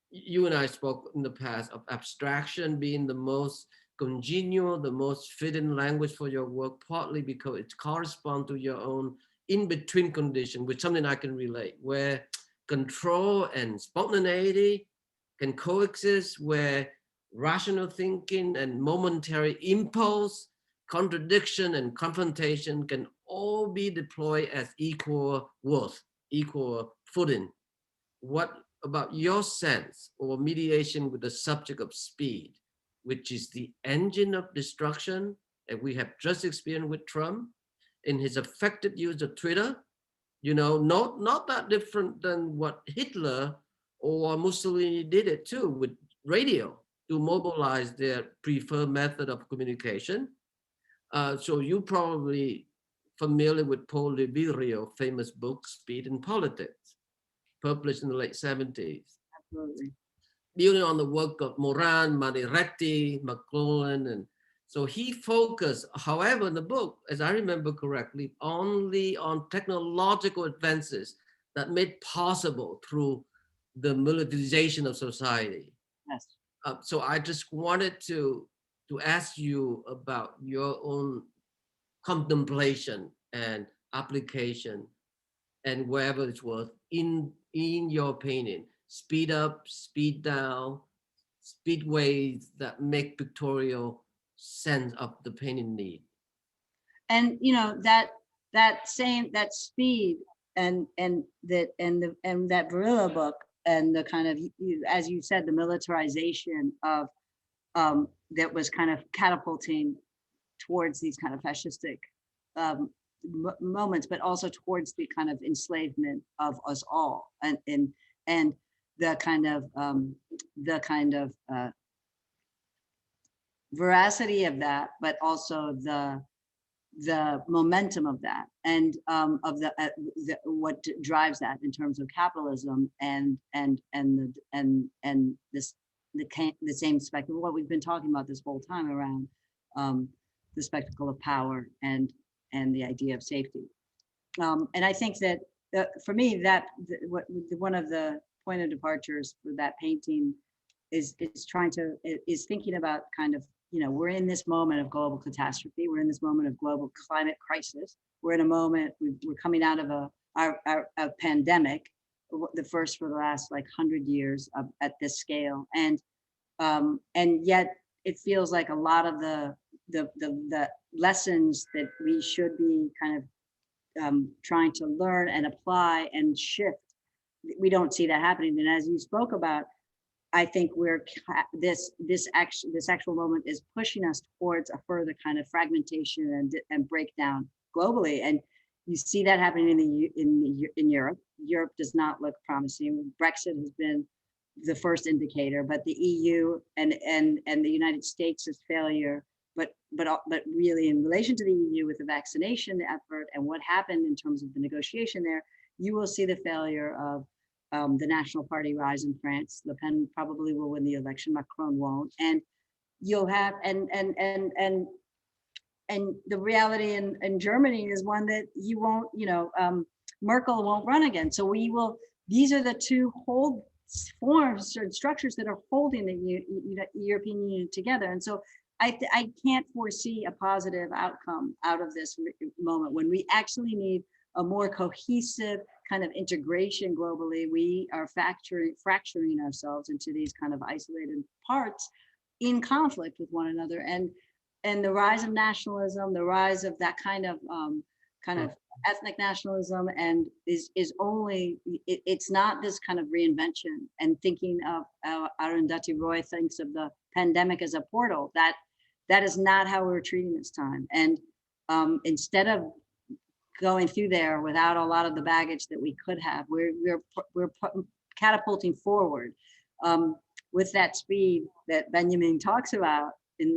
you and I spoke in the past of abstraction being the most congenial, the most fitting language for your work, partly because it corresponds to your own in-between condition, which something I can relate, where control and spontaneity can coexist, where rational thinking and momentary impulse, contradiction and confrontation can all be deployed as equal worth, equal footing. What about your sense or mediation with the subject of speed, which is the engine of destruction that we have just experienced with Trump in his effective use of Twitter? You know, not that different than what Hitler or Mussolini did it too with radio to mobilize their preferred method of communication. So you probably familiar with Paul Livirio's famous book, Speed and Politics, published in the late 70s. Absolutely. Building on the work of Moran, Mariretti, McClellan, and so he focused, however, in the book, as I remember correctly, only on technological advances that made possible through the militarization of society. Yes. So I just wanted to ask you about your own contemplation and application, and wherever it's worth in your opinion, speed up, speed down, speedways that make pictorial sense of the painting need. And you know that speed and that Barilla book and the kind of, as you said, the militarization of that was kind of catapulting towards these kind of fascistic moments, but also towards the kind of enslavement of us all, and the kind of veracity of that, but also the momentum of that, and of the what drives that in terms of capitalism and this the same spectacle, what we've been talking about this whole time around the spectacle of power and the idea of safety. And I think that for me, one of the point of departures for that painting is thinking about kind of, you know, we're in this moment of global catastrophe. We're in this moment of global climate crisis. We're in a moment, we're coming out of a pandemic, the first for the last like 100 years at this scale. And yet it feels like a lot of the lessons that we should be kind of trying to learn and apply and shift, we don't see that happening. And as you spoke about, I think this actual moment is pushing us towards a further kind of fragmentation and breakdown globally. And you see that happening in Europe. Europe does not look promising. Brexit has been the first indicator, but the EU and the United States' failure, but really in relation to the EU with the vaccination effort and what happened in terms of the negotiation there, you will see the failure of the National Party rise in France. Le Pen probably will win the election. Macron won't, and you'll have and and the reality in Germany is one that you won't, Merkel won't run again. So these are the two forms or structures that are holding the European Union together. And so I can't foresee a positive outcome out of this moment when we actually need a more cohesive kind of integration globally. We are fracturing ourselves into these kind of isolated parts in conflict with one another. And the rise of nationalism, the rise of that kind of ethnic nationalism, and is only, it's not this kind of reinvention and thinking of Arundhati Roy thinks of the pandemic as a portal. That is not how we're treating this time. And instead of going through there without a lot of the baggage that we could have, we're catapulting forward with that speed that Benjamin talks about in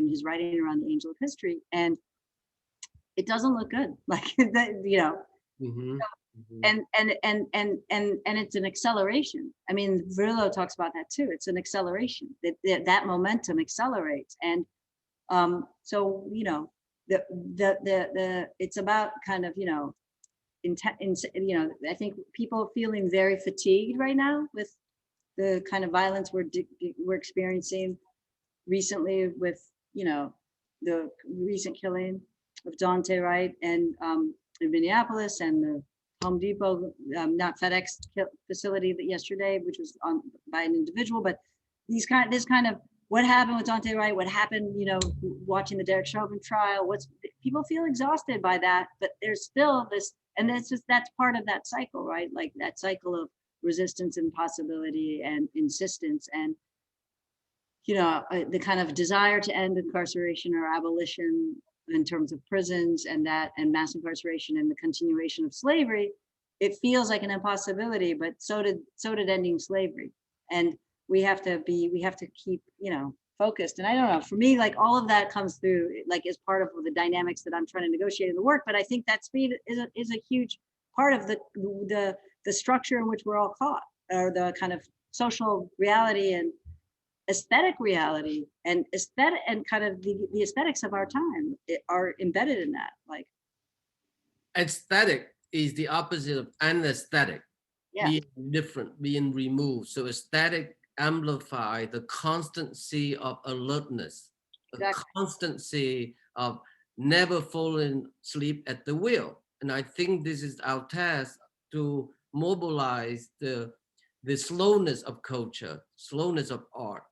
his writing around the Angel of History, and it doesn't look good. Like Mm-hmm. and it's an acceleration. I mean, Virlo talks about that too. It's an acceleration. That momentum accelerates, and so it's about kind of I think people feeling very fatigued right now with the kind of violence we're experiencing recently with the recent killing of Dante Wright and in Minneapolis, and the Home Depot, not FedEx facility that yesterday, which was by an individual, but this kind of what happened with Dante Wright, what happened, watching the Derek Chauvin trial, people feel exhausted by that, but there's still this, and that's part of that cycle, right? Like that cycle of resistance and possibility and insistence, and the kind of desire to end incarceration or abolition in terms of prisons and mass incarceration and the continuation of slavery. It feels like an impossibility, but so did ending slavery. And we have to keep, focused. And I don't know, for me, like all of that comes through like as part of the dynamics that I'm trying to negotiate in the work. But I think that speed is a huge part of the structure in which we're all caught, or the kind of social reality and aesthetic reality and kind of the aesthetics of our time are embedded in that. Like aesthetic is the opposite of anesthetic. Yeah. Being different, being removed. So aesthetic amplify the constancy of alertness, the constancy of never falling asleep at the wheel. And I think this is our task, to mobilize the slowness of culture, slowness of art,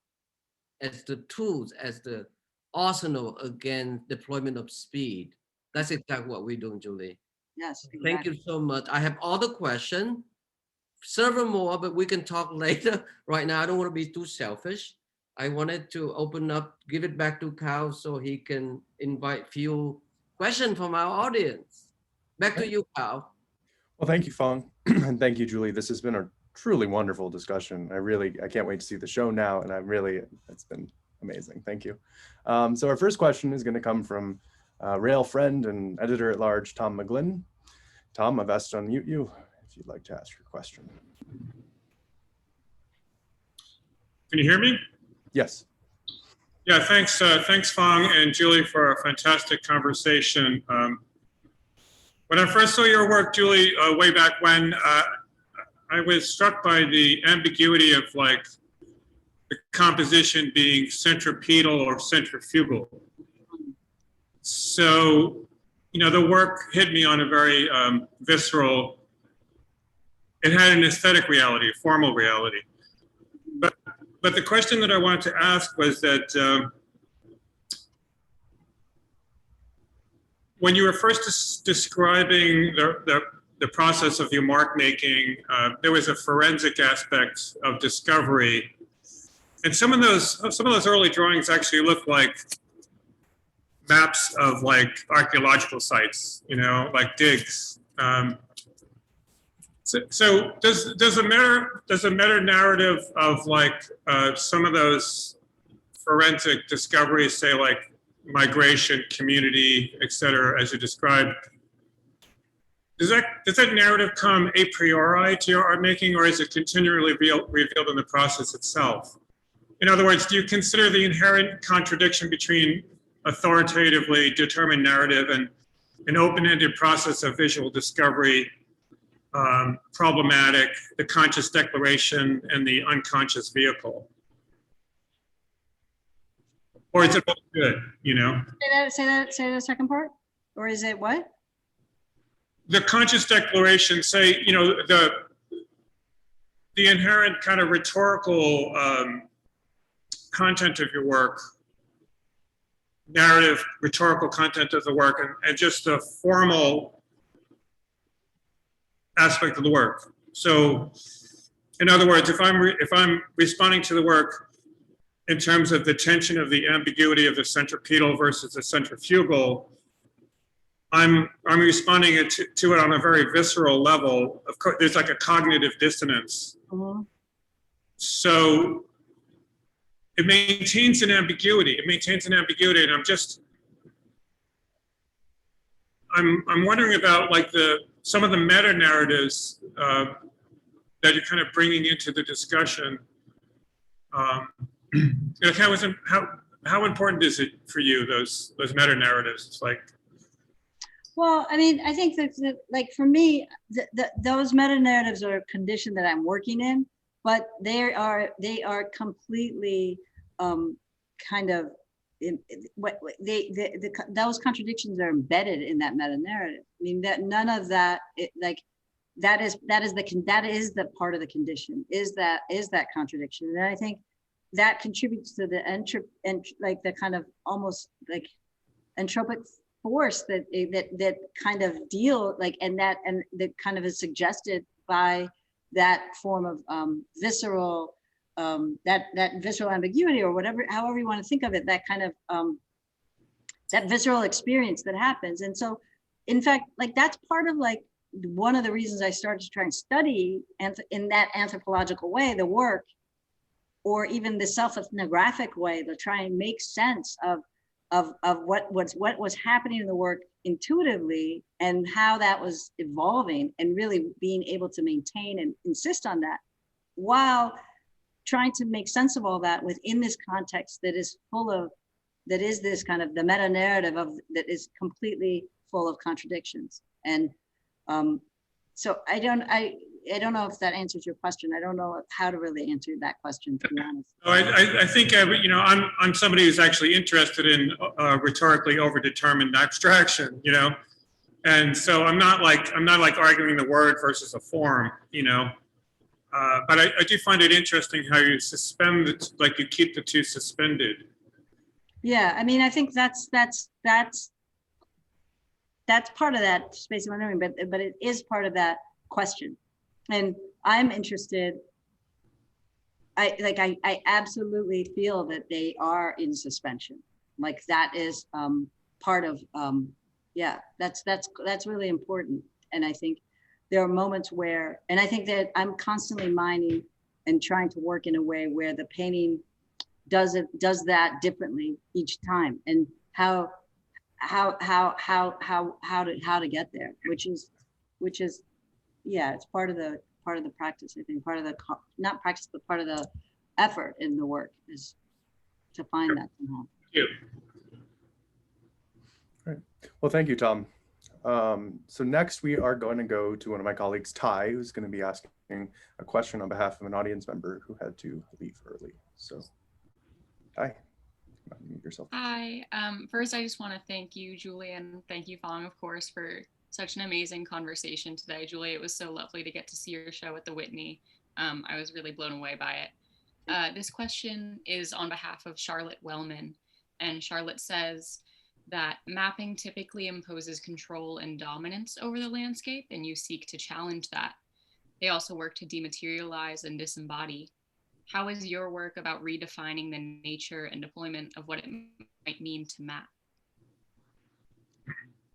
as the tools, as the arsenal against deployment of speed. That's exactly what we're doing, Julie. Yes. Exactly. Thank you so much. I have other questions, several more, but we can talk later. Right now, I don't want to be too selfish. I wanted to open up, give it back to Cal so he can invite few questions from our audience. Back to you, Cal. Well, thank you, Phong, and thank you, Julie. This has been a truly wonderful discussion. I can't wait to see the show now, and it's been amazing. Thank you. So our first question is going to come from Rail friend and editor-at-large Tom McGlynn. Tom, I've asked to unmute you if you'd like to ask your question. Can you hear me? Yes. Yeah, thanks Phong and Julie for a fantastic conversation. When I first saw your work, Julie, way back when, I was struck by the ambiguity of like the composition being centripetal or centrifugal. So, the work hit me on a very visceral, it had an aesthetic reality, a formal reality. But the question that I wanted to ask was that when you were first describing the process of your mark making, there was a forensic aspect of discovery, and some of those early drawings actually look like maps of like archaeological sites, like digs. So does the meta narrative of like some of those forensic discoveries, say like migration, community, et cetera, as you described, does that narrative come a priori to your art making, or is it continually revealed in the process itself? In other words, do you consider the inherent contradiction between authoritatively determined narrative and an open-ended process of visual discovery, problematic, the conscious declaration, and the unconscious vehicle? Or is it all good, you know? Say that second part, or is it what? The conscious declaration, say, you know, the inherent kind of rhetorical content of your work, narrative, rhetorical content of the work, and just the formal aspect of the work. So, in other words, if I'm responding to the work in terms of the tension of the ambiguity of the centripetal versus the centrifugal, I'm responding to it on a very visceral level. Of course, there's like a cognitive dissonance. Mm-hmm. So it maintains an ambiguity. It maintains an ambiguity, and I'm wondering about like some of the meta narratives that you're kind of bringing into the discussion. Like how important is it for you, those meta narratives? It's like, well, I mean, I think that like for me, those meta narratives are a condition that I'm working in, but they are completely kind of those contradictions are embedded in that meta narrative. I mean, that none of that that is the part of the condition, is that contradiction, and I think that contributes to the like the kind of almost like entropic force that kind of deal like and that kind of is suggested by that form of visceral that visceral ambiguity, or however you want to think of it, that kind of that visceral experience that happens. And so in fact, like that's part of like one of the reasons I started to try and study in that anthropological way the work, or even the self-ethnographic way, to try and make sense of what was happening in the work intuitively and how that was evolving, and really being able to maintain and insist on that while trying to make sense of all that within this context that is this kind of the meta narrative that is completely full of contradictions. And so I don't know if that answers your question. I don't know how to really answer that question, to be honest. I think you know, I'm somebody who's actually interested in rhetorically overdetermined abstraction, you know, and so I'm not like arguing the word versus a form, you know, but I do find it interesting how you suspend it, like you keep the two suspended. Yeah, I mean, I think that's part of that space of unknowing, but it is part of that question. And I'm interested, I absolutely feel that they are in suspension. Like that is part of, that's really important. And I think there are moments where, and I think that I'm constantly mining and trying to work in a way where the painting does that differently each time, and how to get there, which is yeah, it's part of the practice. I think part of the not practice, but part of the effort in the work is to find that somehow. Thank you. Great. Well, thank you, Tom. So next we are going to go to one of my colleagues, Ty, who's going to be asking a question on behalf of an audience member who had to leave early. So, Ty, unmute yourself. Hi. First, I just want to thank you, Julie, and thank you, Phong, of course, for such an amazing conversation today. Julie, it was so lovely to get to see your show at the Whitney. I was really blown away by it. This question is on behalf of Charlotte Wellman, and Charlotte says that mapping typically imposes control and dominance over the landscape, and you seek to challenge that. They also work to dematerialize and disembody. How is your work about redefining the nature and deployment of what it might mean to map?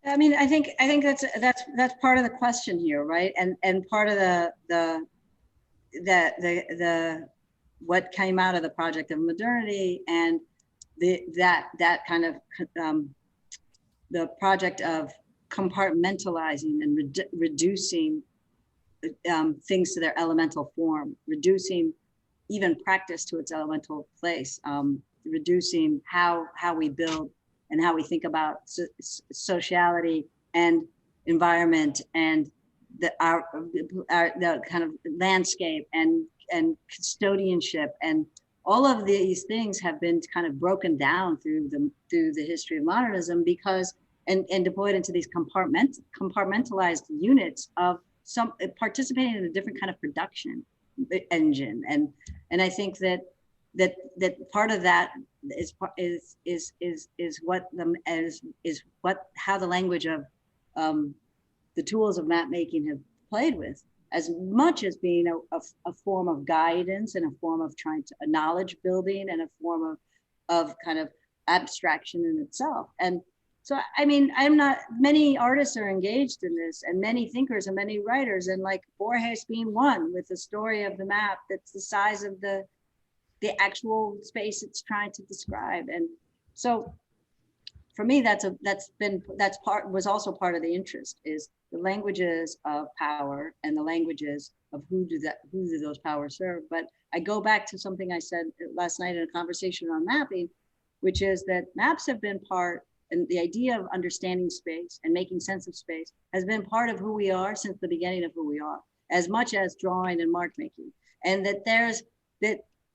I mean, I think that's part of the question here, right? And part of the what came out of the project of modernity, and that kind of the project of compartmentalizing and reducing things to their elemental form, reducing even practice to its elemental place, reducing how we build and how we think about sociality and environment and the kind of landscape and custodianship, and all of these things have been kind of broken down through the history of modernism, because and deployed into these compartmentalized units of some participating in a different kind of production engine, and I think that part of that is how the language of the tools of map making have played with, as much as being a form of guidance and a form of trying to a knowledge building and a form of kind of abstraction in itself. And so, I mean, many artists are engaged in this, and many thinkers and many writers, and like Borges being one, with the story of the map that's the size of the actual space it's trying to describe. And so for me, was also part of the interest, is the languages of power and the languages of who do those powers serve. But I go back to something I said last night in a conversation on mapping, which is that maps have been part, and the idea of understanding space and making sense of space has been part of who we are since the beginning of who we are, as much as drawing and mark making. And that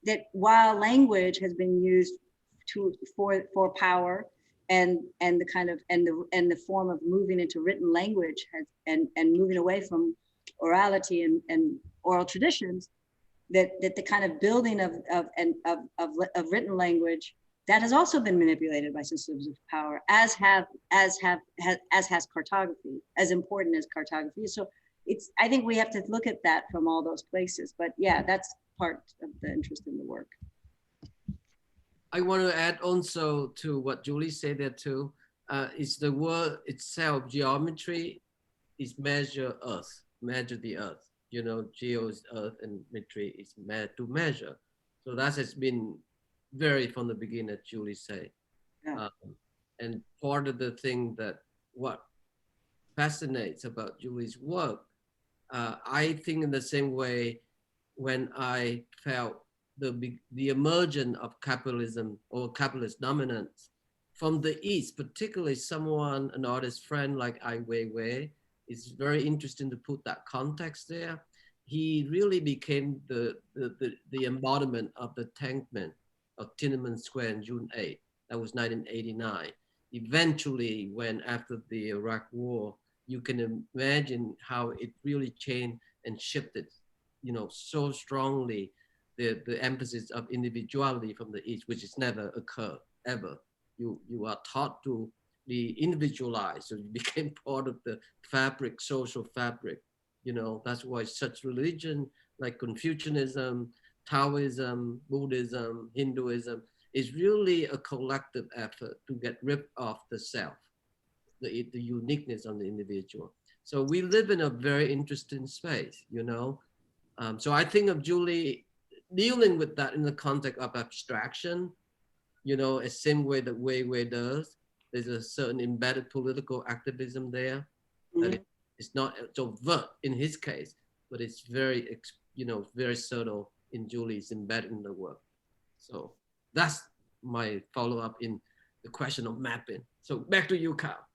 that while language has been used for power and the kind of and the form of moving into written language and moving away from orality and oral traditions, that the kind of building of written language, that has also been manipulated by systems of power, as has cartography, as important as cartography. So I think we have to look at that from all those places. But yeah, that's part of the interest in the work. I want to add also to what Julie said there too, is the word itself, geometry, is measure the earth. You know, geo is earth and metry is to measure. So that has been very from the beginning, as Julie said. Yeah. And part of the thing that what fascinates about Julie's work, I think in the same way, when I felt the emergence of capitalism or capitalist dominance from the East, particularly an artist friend like Ai Weiwei, it's very interesting to put that context there. He really became the embodiment of the tankment of Tiananmen Square on June 8th. That was 1989. Eventually, when after the Iraq War, you can imagine how it really changed and shifted, you know, so strongly the emphasis of individuality from the East, which has never occurred ever. You are taught to be individualized, so you became part of the fabric, social fabric. You know, that's why such religion like Confucianism, Taoism, Buddhism, Hinduism is really a collective effort to get rid of the self, the uniqueness of the individual. So we live in a very interesting space, you know. So I think of Julie dealing with that in the context of abstraction, you know, the same way that Weiwei does. There's a certain embedded political activism there. Mm-hmm. That it's not so overt in his case, but it's very, you know, very subtle in Julie's embedded in the work. So that's my follow-up in the question of mapping. So back to you, Kyle.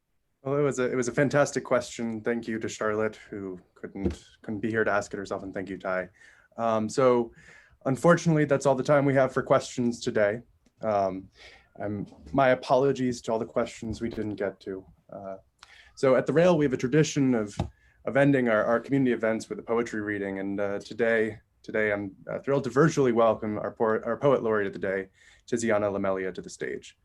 Well, it was a fantastic question. Thank you to Charlotte, who couldn't be here to ask it herself, and thank you, Ty. So unfortunately, that's all the time we have for questions today. My apologies to all the questions we didn't get to. So at the Rail, we have a tradition of ending our community events with a poetry reading, and today I'm thrilled to virtually welcome our poet laureate of the day, Tiziana Limelia, to the stage.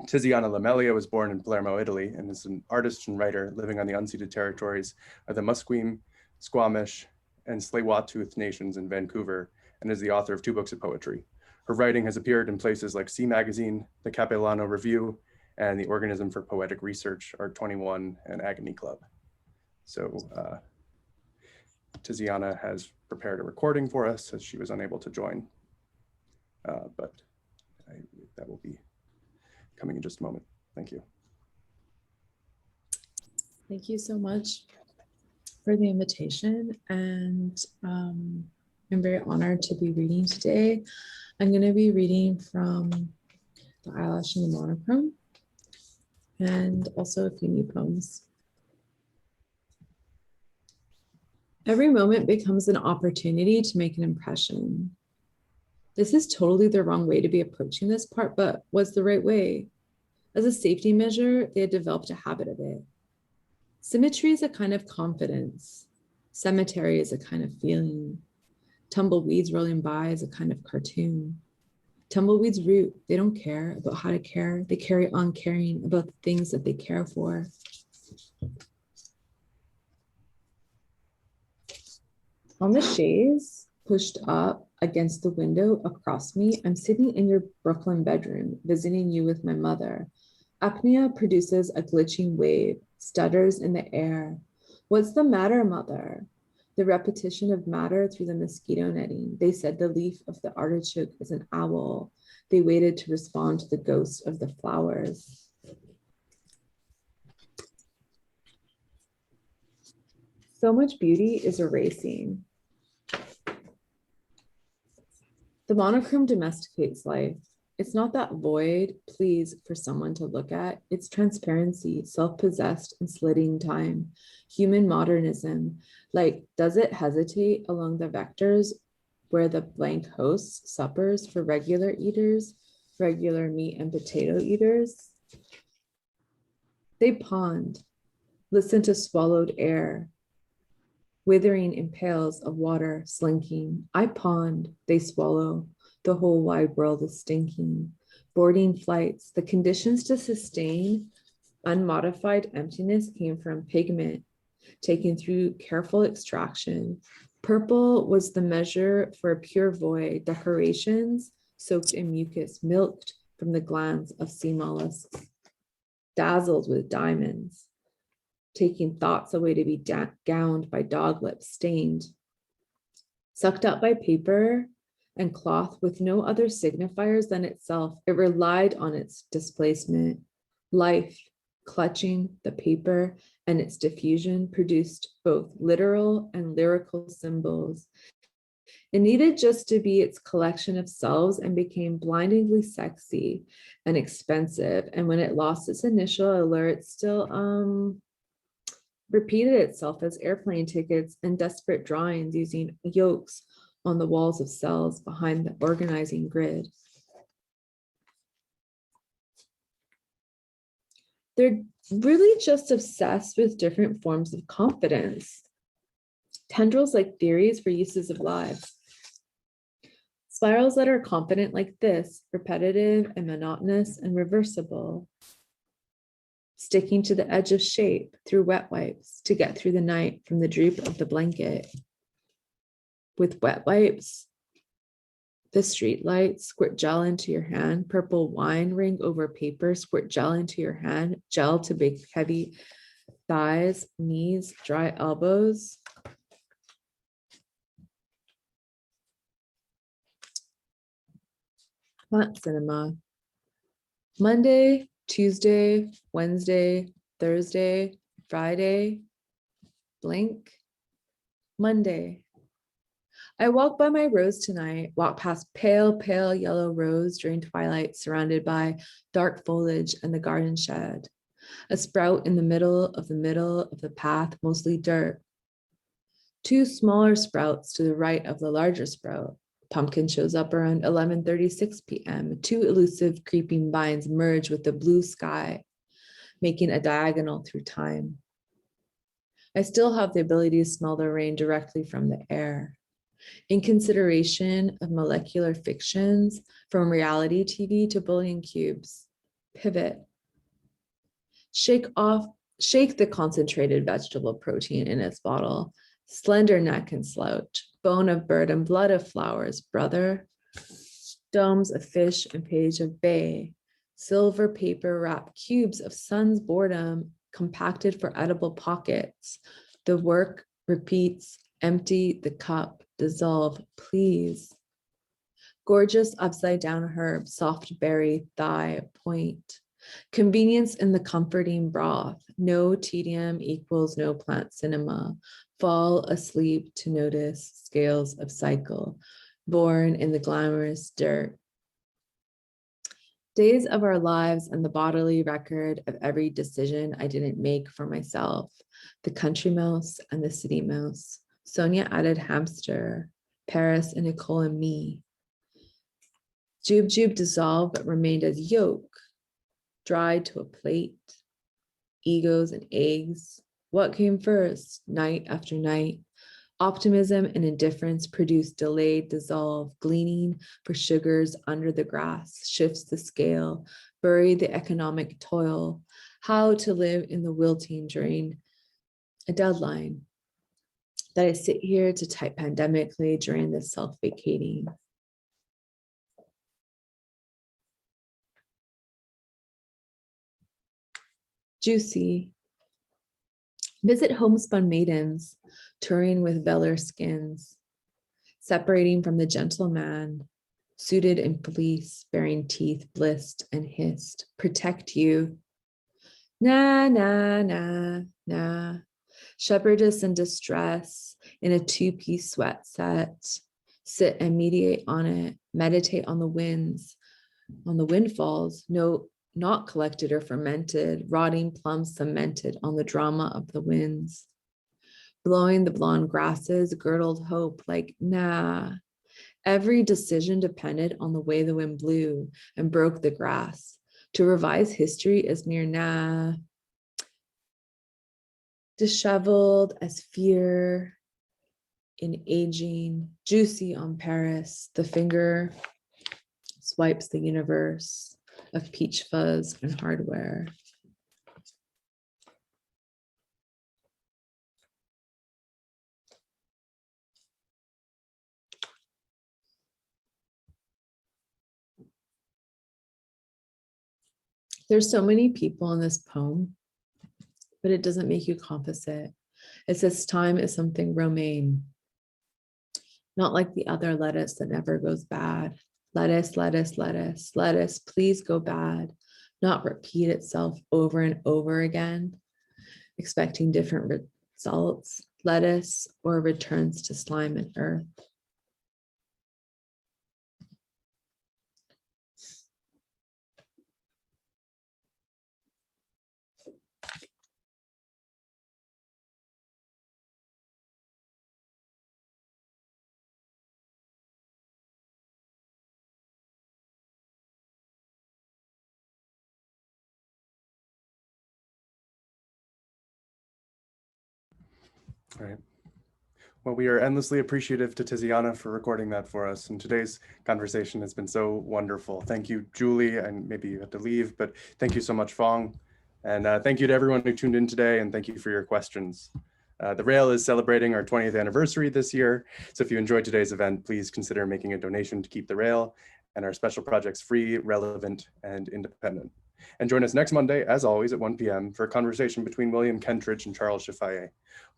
Tiziana Limelia was born in Palermo, Italy, and is an artist and writer living on the unceded territories of the Musqueam, Squamish, and Tsleil-Waututh nations in Vancouver, and is the author of 2 books of poetry. Her writing has appeared in places like Sea Magazine, the Capilano Review, and the Organism for Poetic Research, Art 21, and Agony Club. So Tiziana has prepared a recording for us as she was unable to join, but that will be coming in just a moment. Thank you. Thank you so much for the invitation, and I'm very honored to be reading today. I'm going to be reading from the eyelash and the monochrome, and also a few new poems. Every moment becomes an opportunity to make an impression. This is totally the wrong way to be approaching this part, but was the right way. As a safety measure, they had developed a habit of it. Symmetry is a kind of confidence. Cemetery is a kind of feeling. Tumbleweeds rolling by is a kind of cartoon. Tumbleweeds root. They don't care about how to care. They carry on caring about the things that they care for. On the chaise pushed up against the window across me, I'm sitting in your Brooklyn bedroom, visiting you with my mother. Apnea produces a glitching wave, stutters in the air. What's the matter, mother? The repetition of matter through the mosquito netting. They said the leaf of the artichoke is an owl. They waited to respond to the ghost of the flowers. So much beauty is erasing. The monochrome domesticates life. It's not that void, please, for someone to look at. It's transparency, self-possessed and slitting time. Human modernism. Like, does it hesitate along the vectors where the blank hosts suppers for regular eaters, regular meat and potato eaters? They pond, listen to swallowed air, withering in pails of water slinking. I pond, they swallow. The whole wide world is stinking. Boarding flights, the conditions to sustain unmodified emptiness came from pigment, taken through careful extraction. Purple was the measure for a pure void, decorations soaked in mucus, milked from the glands of sea mollusks, dazzled with diamonds, taking thoughts away to be gowned by dog lips, stained, sucked up by paper and cloth with no other signifiers than itself. It relied on its displacement. Life, clutching the paper and its diffusion, produced both literal and lyrical symbols. It needed just to be its collection of selves and became blindingly sexy and expensive. And when it lost its initial allure, it still repeated itself as airplane tickets and desperate drawings using yolks on the walls of cells behind the organizing grid. They're really just obsessed with different forms of confidence. Tendrils like theories for uses of lives. Spirals that are confident like this, repetitive and monotonous and reversible. Sticking to the edge of shape through wet wipes to get through the night from the droop of the blanket. With wet wipes, the street light, squirt gel into your hand, purple wine ring over paper, squirt gel into your hand, gel to bake heavy thighs, knees, dry elbows. Plant cinema. Monday, Tuesday, Wednesday, Thursday, Friday, blink, Monday. I walk by my rose tonight, walk past pale, pale yellow rose during twilight, surrounded by dark foliage and the garden shed. A sprout in the middle of the path, mostly dirt. Two smaller sprouts to the right of the larger sprout. Pumpkin shows up around 11:36 p.m. Two elusive creeping vines merge with the blue sky, making a diagonal through time. I still have the ability to smell the rain directly from the air. In consideration of molecular fictions, from reality TV to bullion cubes, pivot. Shake the concentrated vegetable protein in its bottle, slender neck and slouch, bone of bird and blood of flowers, brother. Domes of fish and page of bay, silver paper wrap cubes of sun's boredom, compacted for edible pockets. The work repeats, empty the cup, dissolve, please. Gorgeous upside down herb, soft berry, thigh, point. Convenience in the comforting broth. No tedium equals no plant cinema. Fall asleep to notice scales of cycle. Born in the glamorous dirt. Days of our lives and the bodily record of every decision I didn't make for myself. The country mouse and the city mouse. Sonia added hamster, Paris and Nicole and me. Jube dissolved but remained as yolk, dried to a plate. Egos and eggs. What came first? Night after night. Optimism and indifference produce delayed dissolve, gleaning for sugars under the grass, shifts the scale, bury the economic toil, how to live in the wilting during a deadline. That I sit here to type pandemically during this self-vacating. Juicy. Visit homespun maidens, touring with velour skins, separating from the gentleman, suited in fleece, bearing teeth, blissed and hissed, protect you. Nah, nah, nah, nah. Shepherdess in distress, in a two-piece sweat set, sit and mediate on it, meditate on the winds, on the windfalls, no, not collected or fermented, rotting plums cemented on the drama of the winds. Blowing the blonde grasses, girdled hope like, nah. Every decision depended on the way the wind blew and broke the grass. To revise history is mere nah. Disheveled as fear in aging, juicy on Paris, the finger swipes the universe of peach fuzz and hardware. There's so many people in this poem, but it doesn't make you composite. It says time is something romaine, not like the other lettuce that never goes bad. Lettuce, lettuce, lettuce, lettuce, please go bad, not repeat itself over and over again, expecting different results, lettuce or returns to slime and earth. All right. Well, we are endlessly appreciative to Tiziana for recording that for us. And today's conversation has been so wonderful. Thank you, Julie, and maybe you have to leave, but thank you so much, Phong. And thank you to everyone who tuned in today, and thank you for your questions. The Rail is celebrating our 20th anniversary this year. So if you enjoyed today's event, please consider making a donation to keep the Rail and our special projects free, relevant, and independent. And join us next Monday, as always, at 1 p.m. for a conversation between William Kentridge and Charles Chaffaye.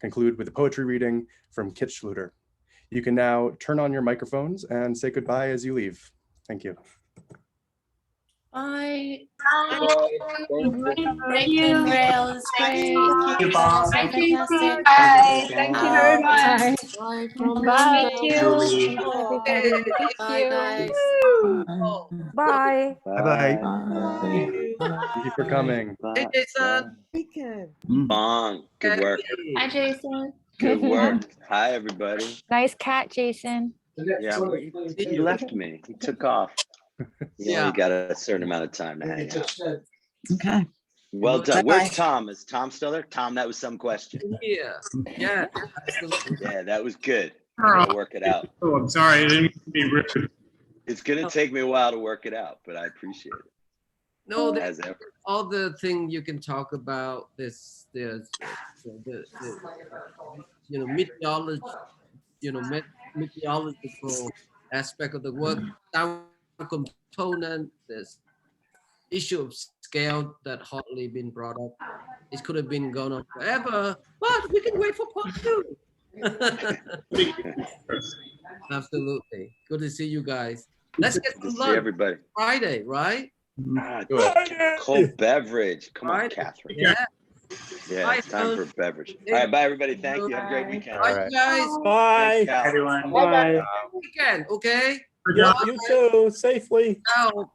Conclude with a poetry reading from Kit Schluter. You can now turn on your microphones and say goodbye as you leave. Thank you. Bye. Thank you, Rail. It's great. Thank you, Bob. Thank you. Fantastic. Bye. Thank you very much. Bye. Bye. Thank you. Bye, guys. Bye. Bye-bye. Thank you. Thank you for coming. Hey, Jason. Bon, good work. Hi, Jason. Good work. Hi, everybody. Nice cat, Jason. Yeah, he left me. He took off. You only got a certain amount of time to hang out. Okay. Well done. Bye-bye. Where's Tom? Is Tom still there? Tom, that was some question. Yeah, absolutely. Yeah, that was good. I'm gonna work it out. Oh, I'm sorry. I didn't mean to be rude. It's gonna take me a while to work it out, but I appreciate it. No, As ever. all the thing you can talk about this, there's mythology, mythological aspect of the work, sound component, there's issue of scale that hardly been brought up. It could have been gone on forever, but we can wait for part 2. Absolutely. Good to see you guys. Let's get Good some to see lunch. everybody. Friday, right? Cold beverage. Come on, Friday. Catherine. Yeah. Yeah, Bye, it's time for son. a beverage. All right, bye, everybody. Thank you. Have a great weekend. Bye, you guys. Bye. Thanks, Cal. Bye. Weekend, okay? Yeah, you too. Safely. Ciao.